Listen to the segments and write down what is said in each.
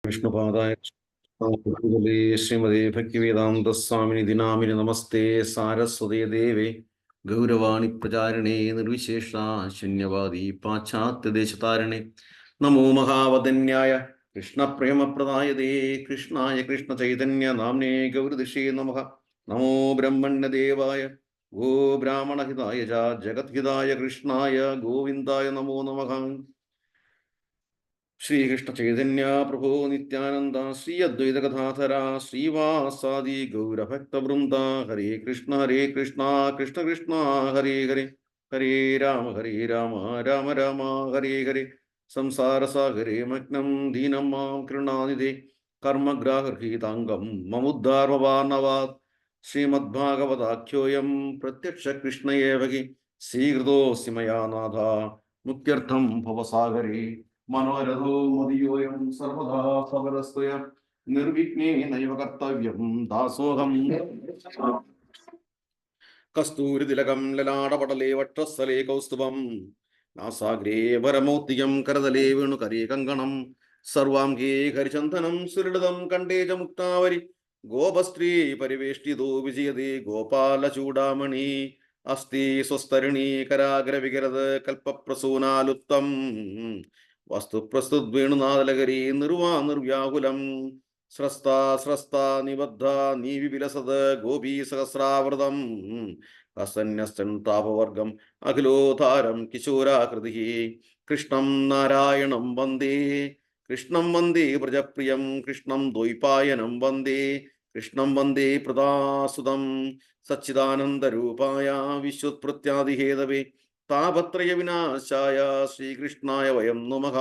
വിഷ്ണുപാദായ ശ്രീമതി ഭക്തിവേദാന്ത സ്വാമിനി ദിനാമിനി നമസ്തേ സാരസ്വതേ ദേവേ ഗൗരവാണി പ്രചാരിണേ നിർവിശേഷ ശൂന്യവാദി പാശ്ചാത്യദേശതാരിണേ നമോ മഹാവദന്യായ കൃഷ്ണപ്രേമപ്രദായതേ കൃഷ്ണായ കൃഷ്ണചൈതന്യ നാംനേ ഗൗരദിഷേ നമഃ നമോ ബ്രഹ്മണ്യദേവായ ഗോ ബ്രാഹ്മണഹിതായ ജഗദ്ഹിതായ കൃഷ്ണായ ഗോവിന്ദായ നമോ നമഃ. ശ്രീകൃഷ്ണ ചൈതന്യ പ്രഭോ നിത്യാനന്ദ ശ്രീ അദ്വൈത കഥാധര ശ്രീവാസാദി ഗൗരഭക്തവൃന്ദ ഹരേ കൃഷ്ണ കൃഷ്ണ കൃഷ്ണ ഹരേ ഹരേ ഹരേ രാമ രാമ രാമ ഹരേ ഹരേ. സംസാരസാഗരേ മഗ്നം ദീനം മാം കൃണാനിധേ കർമ്മഗ്രാഹീതാംഗം മമുദ്ധാർവവാർണവാത് ശ്രീമദ്ഭാഗവതാഖ്യോയം പ്രത്യക്ഷ കൃഷ്ണയേവകി സ്വീകൃതോऽസ്തി മയാ നാഥ മുക്ത്യർത്ഥം ഭവസാഗരേ മനോരഥോ മതിയോയം സർവദാ സവരസ്ത്വയ നിർവിഘ്നേനൈവ കർത്തവ്യം ദാസോഹം. കസ്തൂരിതിലകം ലലാടപടലേ വക്ഷസ്ഥലേ കൗസ്തുഭം നാസാഗ്രേ വരമൗക്തികം കരതലേ വേണുകരേ കങ്കണം സർവാംഗേ ഹരിചന്ദനം സുരളിതം കണ്ടേ ച മുക്താവരി ഗോപസ്ത്രീ പരിവേഷ്ടിതോ വിജയതേ ഗോപാലചൂടാമണി അസ്തി സ്വസ്തരിണീ കരാഗ്രവികരത് കൽപ്പപ്രസൂനാലുപ്തം വസ്തുപ്രസ്തുദ്വേണുനാദലകരീ നിർവ്യാകുലം സ്രസ്ത നിബദ്ധ നീവിലസത് ഗോപീ സഹസ്രാവൃതം ഹസന്യസ്തൻ താപവർഗം അഖിലോധാരം കിശോരാകൃതി കൃഷ്ണം നാരായണം വന്ദേ വ്രജപ്രിയം കൃഷ്ണം ദ്വൈപായനം വന്ദേ പ്രദാസുതം സച്ചിദാനന്ദരൂപായ വിശ്വത്പ്രത്യാദിഹേതവേ താപത്രയ വിനാശായ ശ്രീകൃഷ്ണായ വയം നമഃ.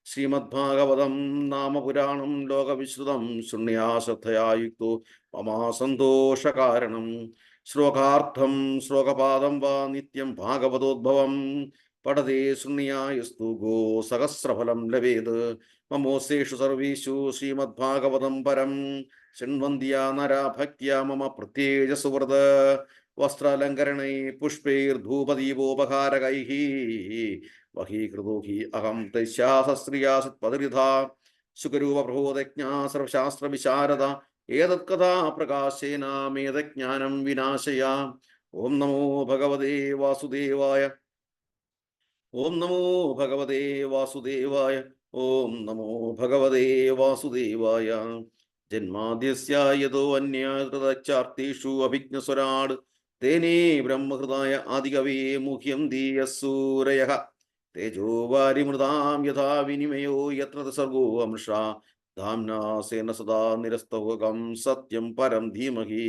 ശ്രീമദ്ഭാഗവതം നാമപുരാണം ലോകവിശ്രുതം ശൃണ്യാ ശ്രദ്ധയാ യുക്തോ മമാസന്തോഷകാരണം ശ്ലോകാർത്ഥം ശ്ലോകപാദം വാ നിത്യം ഭാഗവതോദ്ഭവം പഠതേ ശൃണ്യായസ്തു ഗോ സഹസ്രഫലം ലഭേത്. മമോസേഷു സർവേഷു ശ്രീമദ്ഭാഗവതം പരം ശൃണ്വന്ത്യാ നരാ ഭക്ത്യാ മമ പ്രത്യേക സുഹൃത് വസ്ത്രാലങ്കരണൈ പുഷ്പൈർധൂപദീപോപഹാരകൈഃ വഹീകൃതോ ഹി അഹം തൈശ്യാസ്ത്രിയാ സത്പദരിധാ സുഖരൂപപ്രബോധജ്ഞാ സർവശാസ്ത്രവിശാരദ ഏതത്കഥാ പ്രകാശേന മേതജ്ഞാനം വിനാശയ. ഓം നമോ ഭഗവതേ വാസുദേവായ ഓം നമോ ഭഗവതേ വാസുദേവായ ഓം നമോ ഭഗവതേ വാസുദേവായ. ജന്മാദ്യസ്യ യതോ അന്യകൃതചാർത്തേഷു അഭിജ്ഞസ്വരാട് തേനേ ബ്രഹ്മഹൃദായ ആദികവേ മുഹ്യം ധീയസൂരയഃ തേജോ വാരിമൃതാം യഥാ വിനിമയോ യത്ര സർഗോ അമൃഷാ ധാംനാ സേന സദാ നിരസ്തവകം സത്യം പരം ധീമഹി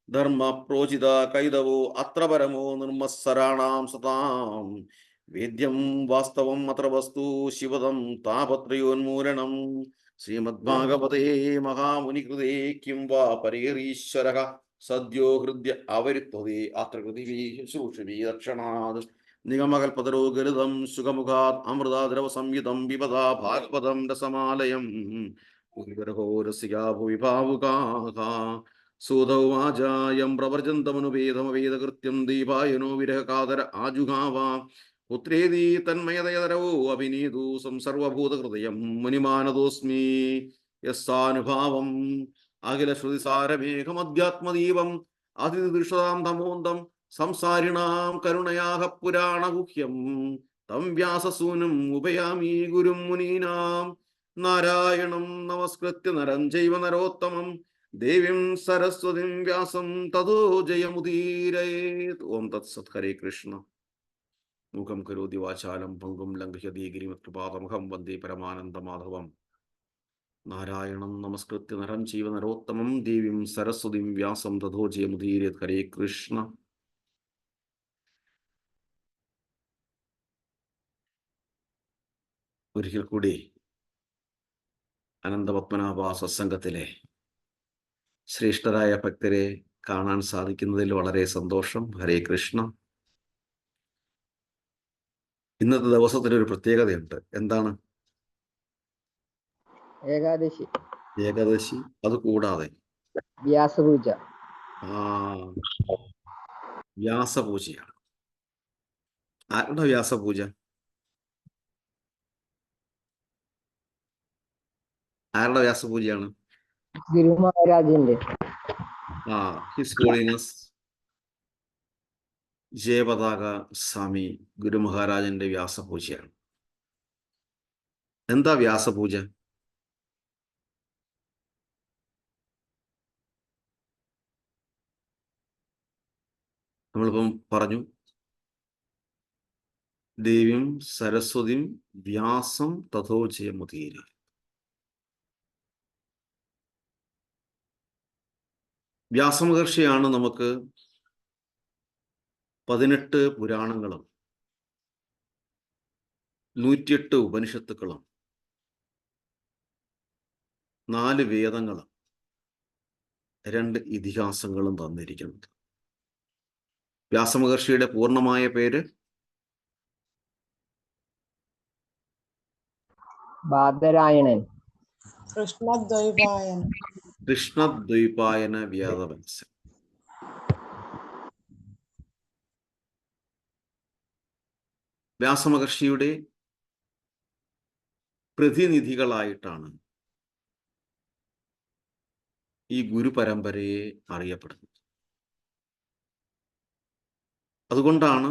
ധർമ്മ പ്രോചിത കൈതവോ അത്ര പരമോ നിർമ്മത്സരാണാം സതാം വേദ്യം വാസ്തവം അത്ര വസ്തു ശിവദം താപത്രയോന്മൂലനം. ശ്രീമദ്ഭാഗവതേ മഹാമുനികൃതേ കിം വാ പരിഹരീശ്വരഃ സദ്യോ ഹൃദ്യ അവരുത്വതേ അത്ര കൃതിവീ ശുശ്രൂഷവീ ദക്ഷണാത് നിഗമകൽപതരോ ഗലിതം സുഖമുഖാത് അമൃതാദ്രവ സംയുതം വിപദാ ഭാഗവതം രസമാലയം ഭുവി ഭാവുകാഃ. സൂതൗവാചായം പ്രവർജന്തമനുവേദമവേദകൃത്യം ദീപായനോ വിരഹകാതര ആജുഹാവ പുത്രേതി തന്മയതയതരോ അഭിനീതു സംസർവഭൂതഹൃദയം മുനിമാനതോസ്മി യസ്സാനുഭാവം അഖിലശ്രുതിസാരമേഘമധ്യാത്മദീപം അതിദൃഷതാം തമോന്തം സംസാരിണാം കരുണയാഹ പുരാണഗുഹ്യം തം വ്യാസസൂനും ഉപയാമി ഗുരും മുനീനാം. നാരായണം നമസ്കൃത്യ നരം ചൈവ നരോത്തമം ദേവീം സരസ്വതിം വ്യാസം തതോ ജയമുദീരയേത്. ഓം തത്സത്. ഹരേ കൃഷ്ണ. മൂകം കരോതി വാചാലം പങ്കും ലംഘയതി ഗിരിമത്കൃപാതമഹം വന്ദേ പരമാനന്ദമാധവം. നാരായണം നമസ്കൃത്യ നരം ചൈവ നരോത്തമം ദേവീം സരസ്വതിം വ്യാസം തതോ ജയമുദീരയേത്. ഹരേ കൃഷ്ണ. ഒരിക്കൽ കൂടി അനന്തപത്മനാഭ സത്സംഗത്തിലെ ശ്രേഷ്ഠരായ ഭക്തരെ കാണാൻ സാധിക്കുന്നതിൽ വളരെ സന്തോഷം. ഹരേ കൃഷ്ണ. ഇന്നത്തെ ദിവസത്തിന് ഒരു പ്രത്യേകതയുണ്ട്. എന്താണ്? ഏകാദശി. ഏകാദശി. അത് കൂടാതെ വ്യാസപൂജ. വ്യാസപൂജയാണ്. ആരുടെ വ്യാസപൂജ? ആരുടെ വ്യാസപൂജയാണ്? ഗുരു മഹാരാജിന്റെ. ഹിസ് ഹോളിനസ് ജയപതാക സ്വാമി ഗുരു മഹാരാജന്റെ വ്യാസപൂജയാണ്. എന്താ വ്യാസപൂജ? നമ്മളിപ്പം പറഞ്ഞു, ദേവീം സരസ്വതിം വ്യാസം തഥോജയമുദീര. വ്യാസമഹർഷിയാണ് നമുക്ക് 18 പുരാണങ്ങളും 108 ഉപനിഷത്തുക്കളും 4 വേദങ്ങളും 2 ഇതിഹാസങ്ങളും തന്നിരിക്കുന്നത്. വ്യാസമഹർഷിയുടെ പൂർണ്ണമായ പേര് ബാദരായണൻ. കൃഷ്ണദ്വൈപായന വ്യാസവംശം. വ്യാസമഹർഷിയുടെ പ്രതിനിധികളായിട്ടാണ് ഈ ഗുരുപരമ്പരയെ അറിയപ്പെടുന്നത്. അതുകൊണ്ടാണ്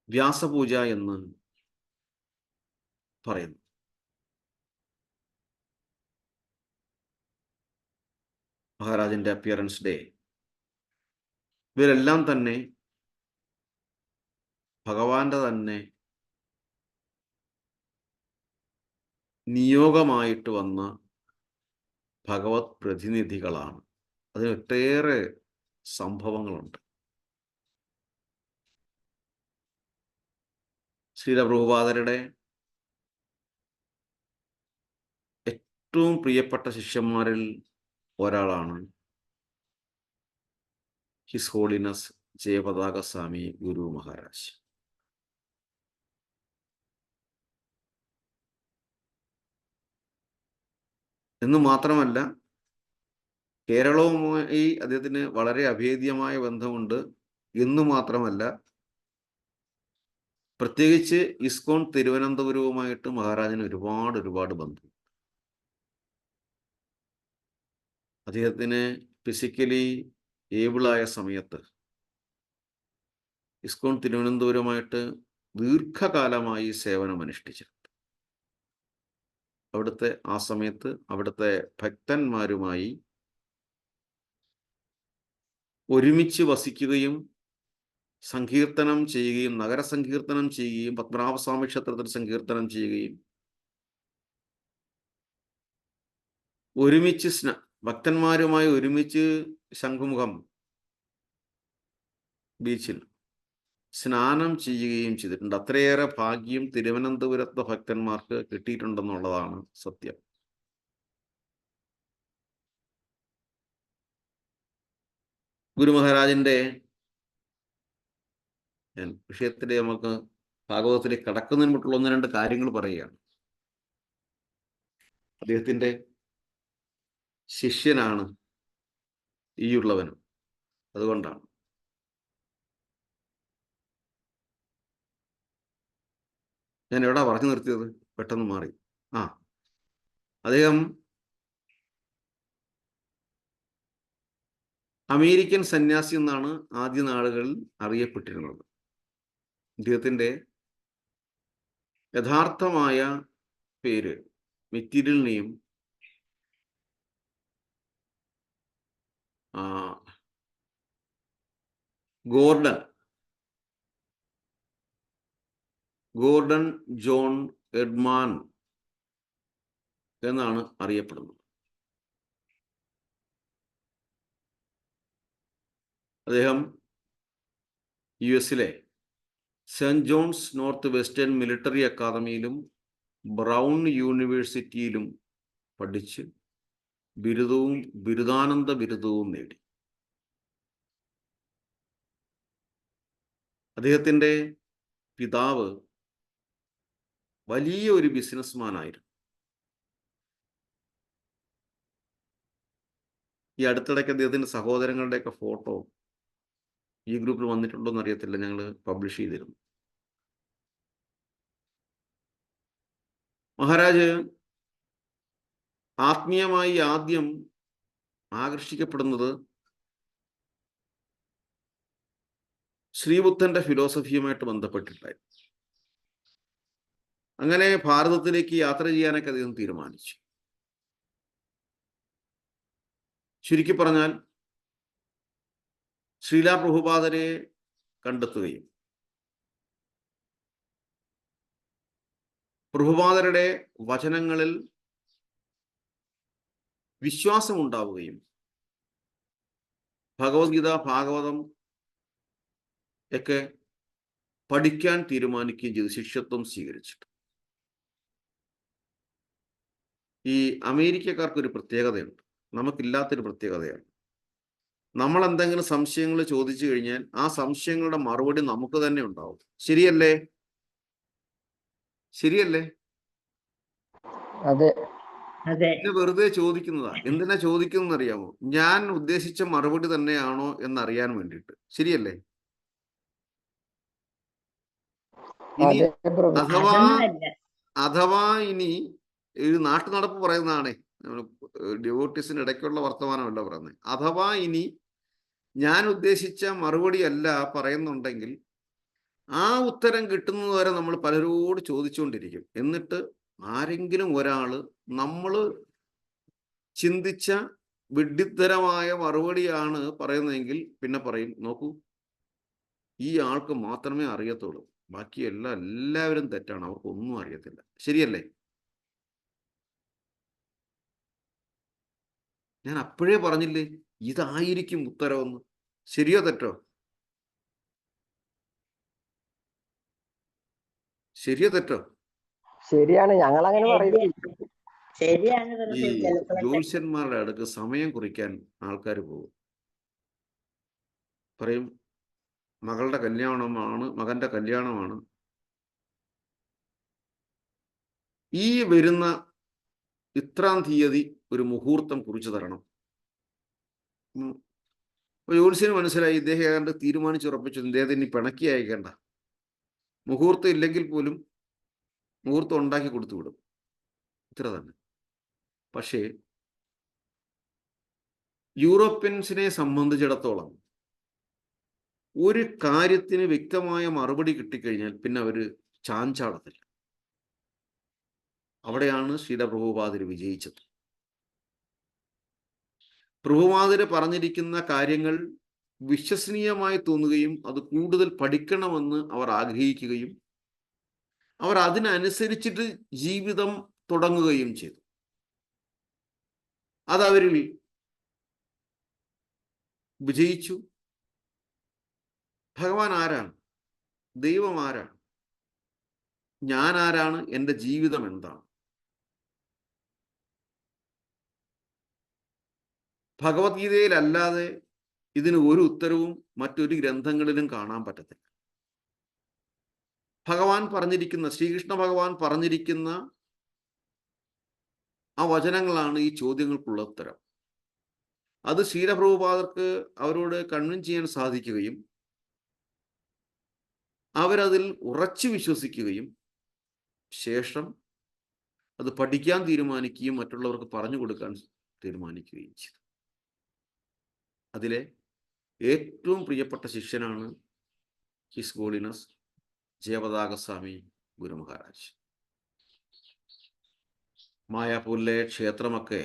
വ്യാസപൂജ എന്ന് പറയുന്നു. മഹാരാജന്റെ അപ്പിയറൻസ് ഡേ, ഇവരെല്ലാം തന്നെ ഭഗവാന്റെ തന്നെ നിയോഗമായിട്ട് വന്ന ഭഗവത് പ്രതിനിധികളാണ്. അതിന് ഒട്ടേറെ സംഭവങ്ങളുണ്ട്. ശ്രീലപ്രഭുപാദരുടെ ഏറ്റവും പ്രിയപ്പെട്ട ശിഷ്യന്മാരിൽ ഒരാളാണ് ഹിസ് ഹോളിനസ് ജയപതാക സ്വാമി ഗുരു മഹാരാജ്. എന്ന് മാത്രമല്ല, കേരളവുമായി അദ്ദേഹത്തിന് വളരെ അഭേദ്യമായ ബന്ധമുണ്ട് എന്ന് മാത്രമല്ല, പ്രത്യേകിച്ച് ഇസ്കോൺ തിരുവനന്തപുരവുമായിട്ട് മഹാരാജന് ഒരുപാട് ബന്ധം. അദ്ദേഹത്തിന് ഫിസിക്കലി ഏബിളായ സമയത്ത് ഇസ്കോൺ തിരുവനന്തപുരമായിട്ട് ദീർഘകാലമായി സേവനമനുഷ്ഠിച്ചിട്ടുണ്ട്. ആ സമയത്ത് അവിടുത്തെ ഭക്തന്മാരുമായി ഒരുമിച്ച് വസിക്കുകയും സങ്കീർത്തനം ചെയ്യുകയും നഗരസങ്കീർത്തനം ചെയ്യുകയും പത്മനാഭസ്വാമി ക്ഷേത്രത്തിൽ സങ്കീർത്തനം ചെയ്യുകയും ഒരുമിച്ച് ഭക്തന്മാരുമായി ഒരുമിച്ച് ശംഖുമുഖം ബീച്ചിൽ സ്നാനം ചെയ്യുകയും ചെയ്തിട്ടുണ്ട്. അത്രയേറെ ഭാഗ്യം തിരുവനന്തപുരത്തെ ഭക്തന്മാർക്ക് കിട്ടിയിട്ടുണ്ടെന്നുള്ളതാണ് സത്യം. ഗുരു മഹാരാജന്റെ വിഷയത്തിലെ നമുക്ക് ഭാഗവതത്തിലേക്ക് കടക്കുന്നതിന് മുമ്പുള്ള 1-2 കാര്യങ്ങൾ പറയുകയാണ്. അദ്ദേഹത്തിന്റെ ശിഷ്യനാണ് ഈ ഉള്ളവനും. അതുകൊണ്ടാണ് ഞാൻ എവിടാ പറഞ്ഞു നിർത്തിയത്, പെട്ടെന്ന് മാറി. അദ്ദേഹം അമേരിക്കൻ സന്യാസി എന്നാണ് ആദ്യ നാളുകളിൽ അറിയപ്പെട്ടിരുന്നത്. അദ്ദേഹത്തിന്റെ യഥാർത്ഥമായ പേര് material name Gordon John Edman എന്നാണ് അറിയപ്പെടുന്നത്. അദ്ദേഹം US-ലെ Saint John's North Western Military അക്കാദമിയിലും ബ്രൗൺ യൂണിവേഴ്സിറ്റിയിലും പഠിച്ച് ബിരുദാനന്ദ ബിരുദവും നേടി. അദ്ദേഹത്തിൻ്റെ പിതാവ് വലിയ ഒരു ബിസിനസ്മാനായിരുന്നു. ഈ അടുത്തിടയ്ക്ക് അദ്ദേഹത്തിൻ്റെ സഹോദരങ്ങളുടെയൊക്കെ ഫോട്ടോ ഈ ഗ്രൂപ്പിൽ വന്നിട്ടുണ്ടോ എന്ന് അറിയത്തില്ല, ഞങ്ങൾ പബ്ലിഷ് ചെയ്തിരുന്നു. മഹാരാജ് ആത്മീയമായി ആദ്യം ആകർഷിക്കപ്പെടുന്നത് ശ്രീബുദ്ധന്റെ ഫിലോസഫിയുമായിട്ട് ബന്ധപ്പെട്ടിട്ടായി. അങ്ങനെ ഭാരതത്തിലേക്ക് യാത്ര ചെയ്യാനൊക്കെ അദ്ദേഹം തീരുമാനിച്ചു. ചുരുക്കി പറഞ്ഞാൽ ശ്രീല പ്രഭുപാദരെ കണ്ടെത്തുകയും പ്രഭുപാദരുടെ വചനങ്ങളിൽ വിശ്വാസമുണ്ടാവുകയും ഭഗവത്ഗീത, ഭാഗവതം ഒക്കെ പഠിക്കാൻ തീരുമാനിക്കുകയും ചെയ്തു, ശിഷ്യത്വം സ്വീകരിച്ചിട്ട്. ഈ അമേരിക്കക്കാർക്കൊരു പ്രത്യേകതയുണ്ട്, നമുക്കില്ലാത്തൊരു പ്രത്യേകതയാണ്. നമ്മൾ എന്തെങ്കിലും സംശയങ്ങൾ ചോദിച്ചു കഴിഞ്ഞാൽ ആ സംശയങ്ങളുടെ മറുപടി നമുക്ക് തന്നെ ഉണ്ടാവും. ശരിയല്ലേ? ശരിയല്ലേ? അതെ. വെറുതെ ചോദിക്കുന്നതാ. എന്തിനാ ചോദിക്കുന്നത് അറിയാമോ? ഞാൻ ഉദ്ദേശിച്ച മറുപടി തന്നെയാണോ എന്നറിയാൻ വേണ്ടിയിട്ട്. ശരിയല്ലേ? ഇനി അഥവാ ഇനി ഒരു നാട്ടുനടപ്പ് പറയുന്നതാണേ, ഡിവോട്ടീസിന് ഇടയ്ക്കുള്ള വർത്തമാനമല്ല പറയുന്നത്. അഥവാ ഇനി ഞാൻ ഉദ്ദേശിച്ച മറുപടി അല്ല പറയുന്നുണ്ടെങ്കിൽ ആ ഉത്തരം കിട്ടുന്നത് വരെ നമ്മൾ പലരോട് ചോദിച്ചുകൊണ്ടിരിക്കും. എന്നിട്ട് ആരെങ്കിലും ഒരാള് നമ്മൾ ചിന്തിച്ച വിഡ്ഢിത്തരമായ മറുപടിയാണ് പറയുന്നതെങ്കിൽ പിന്നെ പറയും, നോക്കൂ, ഈ ആൾക്ക് മാത്രമേ അറിയത്തുള്ളൂ, ബാക്കി എല്ലാവരും തെറ്റാണ്, അവർക്കൊന്നും അറിയത്തില്ല. ശരിയല്ലേ? ഞാൻ അപ്പോഴേ പറഞ്ഞില്ലേ ഇതായിരിക്കും ഉത്തരവെന്ന്. ശരിയോ തെറ്റോ? ശരിയോ തെറ്റോ? ശരിയാണ്, ഞങ്ങൾ അങ്ങനെ പറയുന്നത്. ഈ ജ്യോത്സ്യന്മാരുടെ അടുക്ക് സമയം കുറിക്കാൻ ആൾക്കാർ പോകും. പറയും, മകളുടെ കല്യാണമാണ്, മകന്റെ കല്യാണമാണ്, ഈ വരുന്ന ഇത്രാം തീയതി ഒരു മുഹൂർത്തം കുറിച്ചു തരണം. അപ്പൊ ജ്യോത്സ്യന് മനസ്സിലായി ഇദ്ദേഹം ഏതാണ്ട് തീരുമാനിച്ചുറപ്പിച്ചു, ഇദ്ദേഹത്തിന് ഇനി പിണക്കി അയക്കേണ്ട, മുഹൂർത്തം ഇല്ലെങ്കിൽ പോലും മുഹൂർത്തം ഉണ്ടാക്കി കൊടുത്തു വിടും, ഇത്ര തന്നെ. പക്ഷേ യൂറോപ്യൻസിനെ സംബന്ധിച്ചിടത്തോളം ഒരു കാര്യത്തിന് വ്യക്തമായ മറുപടി കിട്ടിക്കഴിഞ്ഞാൽ പിന്നെ അവര് ചാഞ്ചാടത്തില്ല. അവിടെയാണ് ശ്രീല പ്രഭുപാദര് വിജയിച്ചത്. പ്രഭുപാദര് പറഞ്ഞിരിക്കുന്ന കാര്യങ്ങൾ വിശ്വസനീയമായി തോന്നുകയും അത് കൂടുതൽ പഠിക്കണമെന്ന് അവർ ആഗ്രഹിക്കുകയും അവർ അതിനനുസരിച്ചിട്ട് ജീവിതം തുടങ്ങുകയും ചെയ്തു. അതവരിൽ വിജയിച്ചു. ഭഗവാൻ ആരാണ്? ദൈവം ആരാണ്? ഞാൻ ആരാണ്? എൻ്റെ ജീവിതം എന്താണ്? ഭഗവത്ഗീതയിലല്ലാതെ ഇതിന് ഒരു ഉത്തരവും മറ്റൊരു ഗ്രന്ഥങ്ങളിലും കാണാൻ പറ്റത്തില്ല. ഭഗവാൻ പറഞ്ഞിരിക്കുന്ന, ശ്രീകൃഷ്ണ ഭഗവാൻ പറഞ്ഞിരിക്കുന്ന ആ വചനങ്ങളാണ് ഈ ചോദ്യങ്ങൾക്കുള്ള ഉത്തരം. അത് ശ്രീലപ്രഭുപാദർക്ക് അവരോട് കൺവിൻസ് ചെയ്യാൻ സാധിക്കുകയും അവരതിൽ ഉറച്ചു വിശ്വസിക്കുകയും ശേഷം അത് പഠിക്കാൻ തീരുമാനിക്കുകയും മറ്റുള്ളവർക്ക് പറഞ്ഞു കൊടുക്കാൻ തീരുമാനിക്കുകയും ചെയ്തു. അതിലെ ഏറ്റവും പ്രിയപ്പെട്ട ശിഷ്യനാണ് ഹിസ് ഹോളിനസ് ജയപതാകസ്വാമി ഗുരു മഹാരാജ്. മായാപൂരിലെ ക്ഷേത്രമൊക്കെ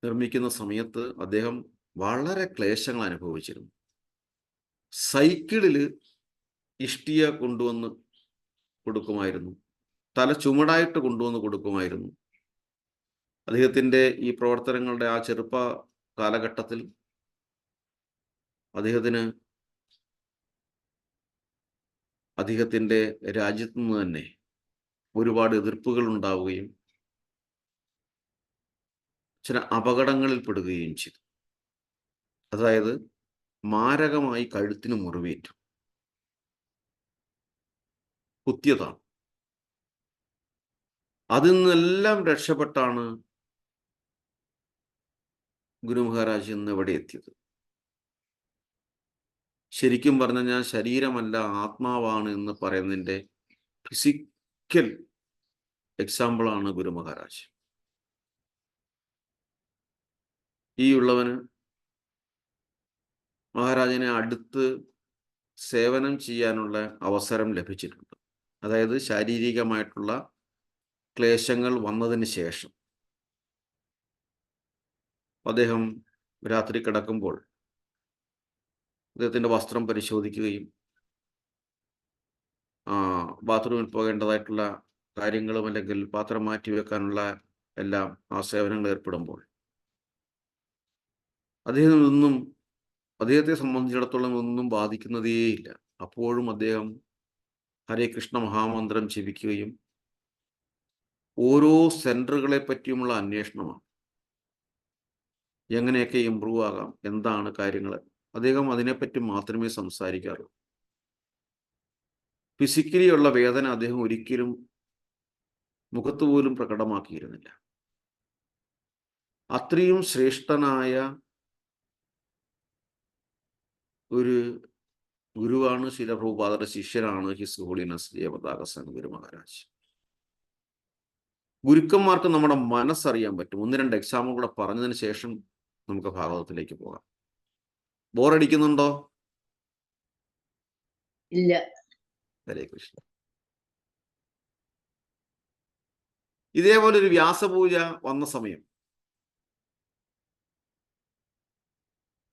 നിർമ്മിക്കുന്ന സമയത്ത് അദ്ദേഹം വളരെ ക്ലേശങ്ങൾ അനുഭവിച്ചിരുന്നു. സൈക്കിളിൽ ഇഷ്ടിക കൊണ്ടുവന്ന് കൊടുക്കുമായിരുന്നു, തല ചുമടായിട്ട് കൊണ്ടുവന്ന് കൊടുക്കുമായിരുന്നു. അദ്ദേഹത്തിൻ്റെ ഈ പ്രവർത്തനങ്ങളുടെ ആ ചെറുപ്പ കാലഘട്ടത്തിൽ അദ്ദേഹത്തിൻ്റെ രാജ്യത്തു നിന്ന് തന്നെ ഒരുപാട് എതിർപ്പുകൾ ഉണ്ടാവുകയും ചില അപകടങ്ങളിൽ പെടുകയും ചെയ്തു. അതായത് മാരകമായി കഴുത്തിന് മുറിവേറ്റു, കുത്തിയതാണ്. അതിൽ നിന്നെല്ലാം രക്ഷപ്പെട്ടാണ് ഗുരു മഹാരാജ് ഇന്ന് എവിടെ എത്തിയത്. ശരിക്കും പറഞ്ഞാൽ ശരീരമല്ല ആത്മാവാണ് എന്ന് പറയുന്നതിൻ്റെ ക്ലാസിക്കൽ എക്സാമ്പിളാണ് ഗുരു മഹാരാജ്. ഈ ഉള്ളവന് മഹാരാജനെ അടുത്ത് സേവനം ചെയ്യാനുള്ള അവസരം ലഭിച്ചിട്ടുണ്ട്. അതായത് ശാരീരികമായിട്ടുള്ള ക്ലേശങ്ങൾ വന്നതിന് ശേഷം അദ്ദേഹം രാത്രി കിടക്കുമ്പോൾ അദ്ദേഹത്തിൻ്റെ വസ്ത്രം പരിശോധിക്കുകയും ബാത്റൂമിൽ പോകേണ്ടതായിട്ടുള്ള കാര്യങ്ങളും അല്ലെങ്കിൽ പാത്രം മാറ്റി വെക്കാനുള്ള എല്ലാം ആ സേവനങ്ങൾ ഏർപ്പെടുമ്പോൾ അദ്ദേഹത്തെ സംബന്ധിച്ചിടത്തോളം ഒന്നും ബാധിക്കുന്നതേയില്ല. അപ്പോഴും അദ്ദേഹം ഹരേ കൃഷ്ണ മഹാമന്ത്രം ജപിക്കുകയും ഓരോ സെൻറ്ററുകളെ പറ്റിയുമുള്ള അന്വേഷണമാണ്. എങ്ങനെയൊക്കെ ഇമ്പ്രൂവ് ആകാം, എന്താണ് കാര്യങ്ങൾ, അദ്ദേഹം അതിനെപ്പറ്റി മാത്രമേ സംസാരിക്കാറുള്ളൂ. ഫിസിക്കലി ഉള്ള വേദന അദ്ദേഹം ഒരിക്കലും മുഖത്ത് പോലും പ്രകടമാക്കിയിരുന്നില്ല. അത്രയും ശ്രേഷ്ഠനായ ഒരു ഗുരുവാണ്, ശ്രീല പ്രഭുപാദരുടെ ശിഷ്യനാണ് ഹിസ് ഹോളിനെസ് ജയപതാക സ്വാമി ഗുരു മഹാരാജ്. ഗുരുക്കന്മാർക്ക് നമ്മുടെ മനസ്സറിയാൻ പറ്റും. 1-2 എക്സാമ്പിൾ കൂടെ പറഞ്ഞതിന് ശേഷം നമുക്ക് ഭാഗവതത്തിലേക്ക് പോകാം. ബോറടിക്കുന്നുണ്ടോ? ഇല്ല. ഹരേ കൃഷ്ണ. ഇതേപോലെ ഒരു വ്യാസപൂജ വന്ന സമയം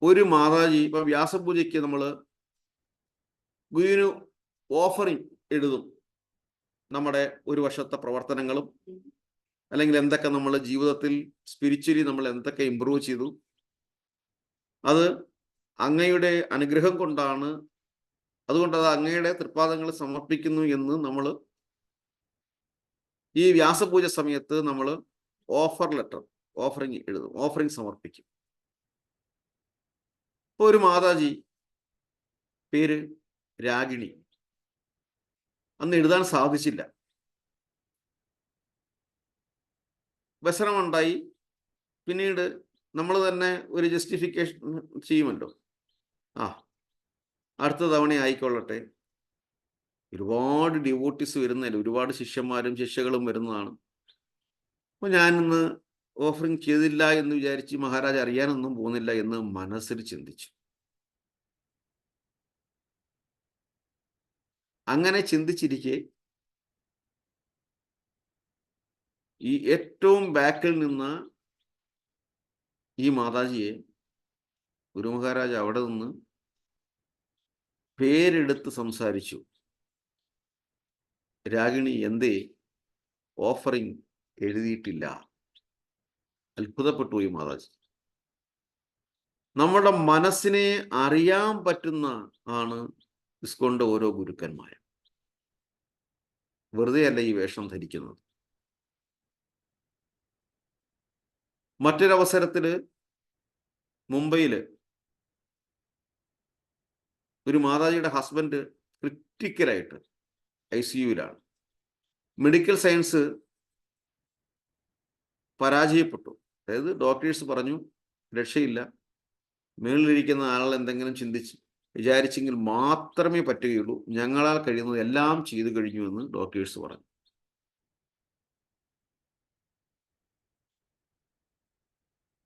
ഒരു മാതാജി, ഇപ്പൊ വ്യാസപൂജയ്ക്ക് നമ്മൾ ഗുരുവിന് ഓഫറിങ് എഴുതും. നമ്മുടെ ഒരു വർഷത്തെ പ്രവർത്തനങ്ങളും അല്ലെങ്കിൽ എന്തൊക്കെ നമ്മൾ ജീവിതത്തിൽ സ്പിരിച്വലി നമ്മൾ എന്തൊക്കെ ഇമ്പ്രൂവ് ചെയ്തു, അത് അങ്ങയുടെ അനുഗ്രഹം കൊണ്ടാണ്, അതുകൊണ്ട് അത് അങ്ങയുടെ തൃപ്പാദങ്ങൾ സമർപ്പിക്കുന്നു എന്ന് നമ്മൾ ഈ വ്യാസപൂജ സമയത്ത് നമ്മൾ ഓഫർ ലെറ്റർ, ഓഫറിങ് എഴുതും, ഓഫറിങ് സമർപ്പിക്കും. ഇപ്പോൾ ഒരു മാതാജി പേര് രാഗിണി, അന്ന് എഴുതാൻ സാധിച്ചില്ല, വ്യസനമുണ്ടായി. പിന്നീട് നമ്മൾ തന്നെ ഒരു ജസ്റ്റിഫിക്കേഷൻ ചെയ്യുമല്ലോ, അടുത്ത തവണ ആയിക്കൊള്ളട്ടെ. ഒരുപാട് ഡിവോട്ടീസ് വരുന്നതല്ലേ, ഒരുപാട് ശിഷ്യന്മാരും ശിഷ്യകളും വരുന്നതാണ്. അപ്പോൾ ഞാനിന്ന് ഓഫറിങ് ചെയ്തില്ല എന്ന് വിചാരിച്ച് മഹാരാജ് അറിയാനൊന്നും പോകുന്നില്ല എന്ന് മനസ്സിൽ ചിന്തിച്ചു. അങ്ങനെ ചിന്തിച്ചിരിക്കെ ഈ ഏറ്റവും ബാക്കിൽ നിന്ന് ഈ മാതാജിയെ ഗുരു മഹാരാജ് അവിടെ നിന്ന് പേരെടുത്ത് സംസാരിച്ചു. രാഗിണി എന്തേ ഓഫറിങ് എഴുതിയിട്ടില്ല? അത്ഭുതപ്പെട്ടു ഈ മാതാജി. നമ്മുടെ മനസ്സിനെ അറിയാൻ പറ്റുന്ന ആണ് ഇസ്കോണിന്റെ ഓരോ ഗുരുക്കന്മാരും. വെറുതെ അല്ല ഈ വേഷം ധരിക്കുന്നത്. മറ്റൊരവസരത്തിൽ മുംബൈയിൽ ഒരു മാതാജിയുടെ ഹസ്ബൻഡ് ക്രിറ്റിക്കലായിട്ട് ICUവിലാണ്. മെഡിക്കൽ സയൻസ് പരാജയപ്പെട്ടു. അതായത് ഡോക്ടേഴ്സ് പറഞ്ഞു രക്ഷയില്ല, മേളിലിരിക്കുന്ന ആൾ എന്തെങ്കിലും വിചാരിച്ചെങ്കിൽ മാത്രമേ പറ്റുകയുള്ളൂ, ഞങ്ങളാൽ കഴിയുന്നത് എല്ലാം ചെയ്തു കഴിഞ്ഞു എന്ന് ഡോക്ടേഴ്സ് പറഞ്ഞു.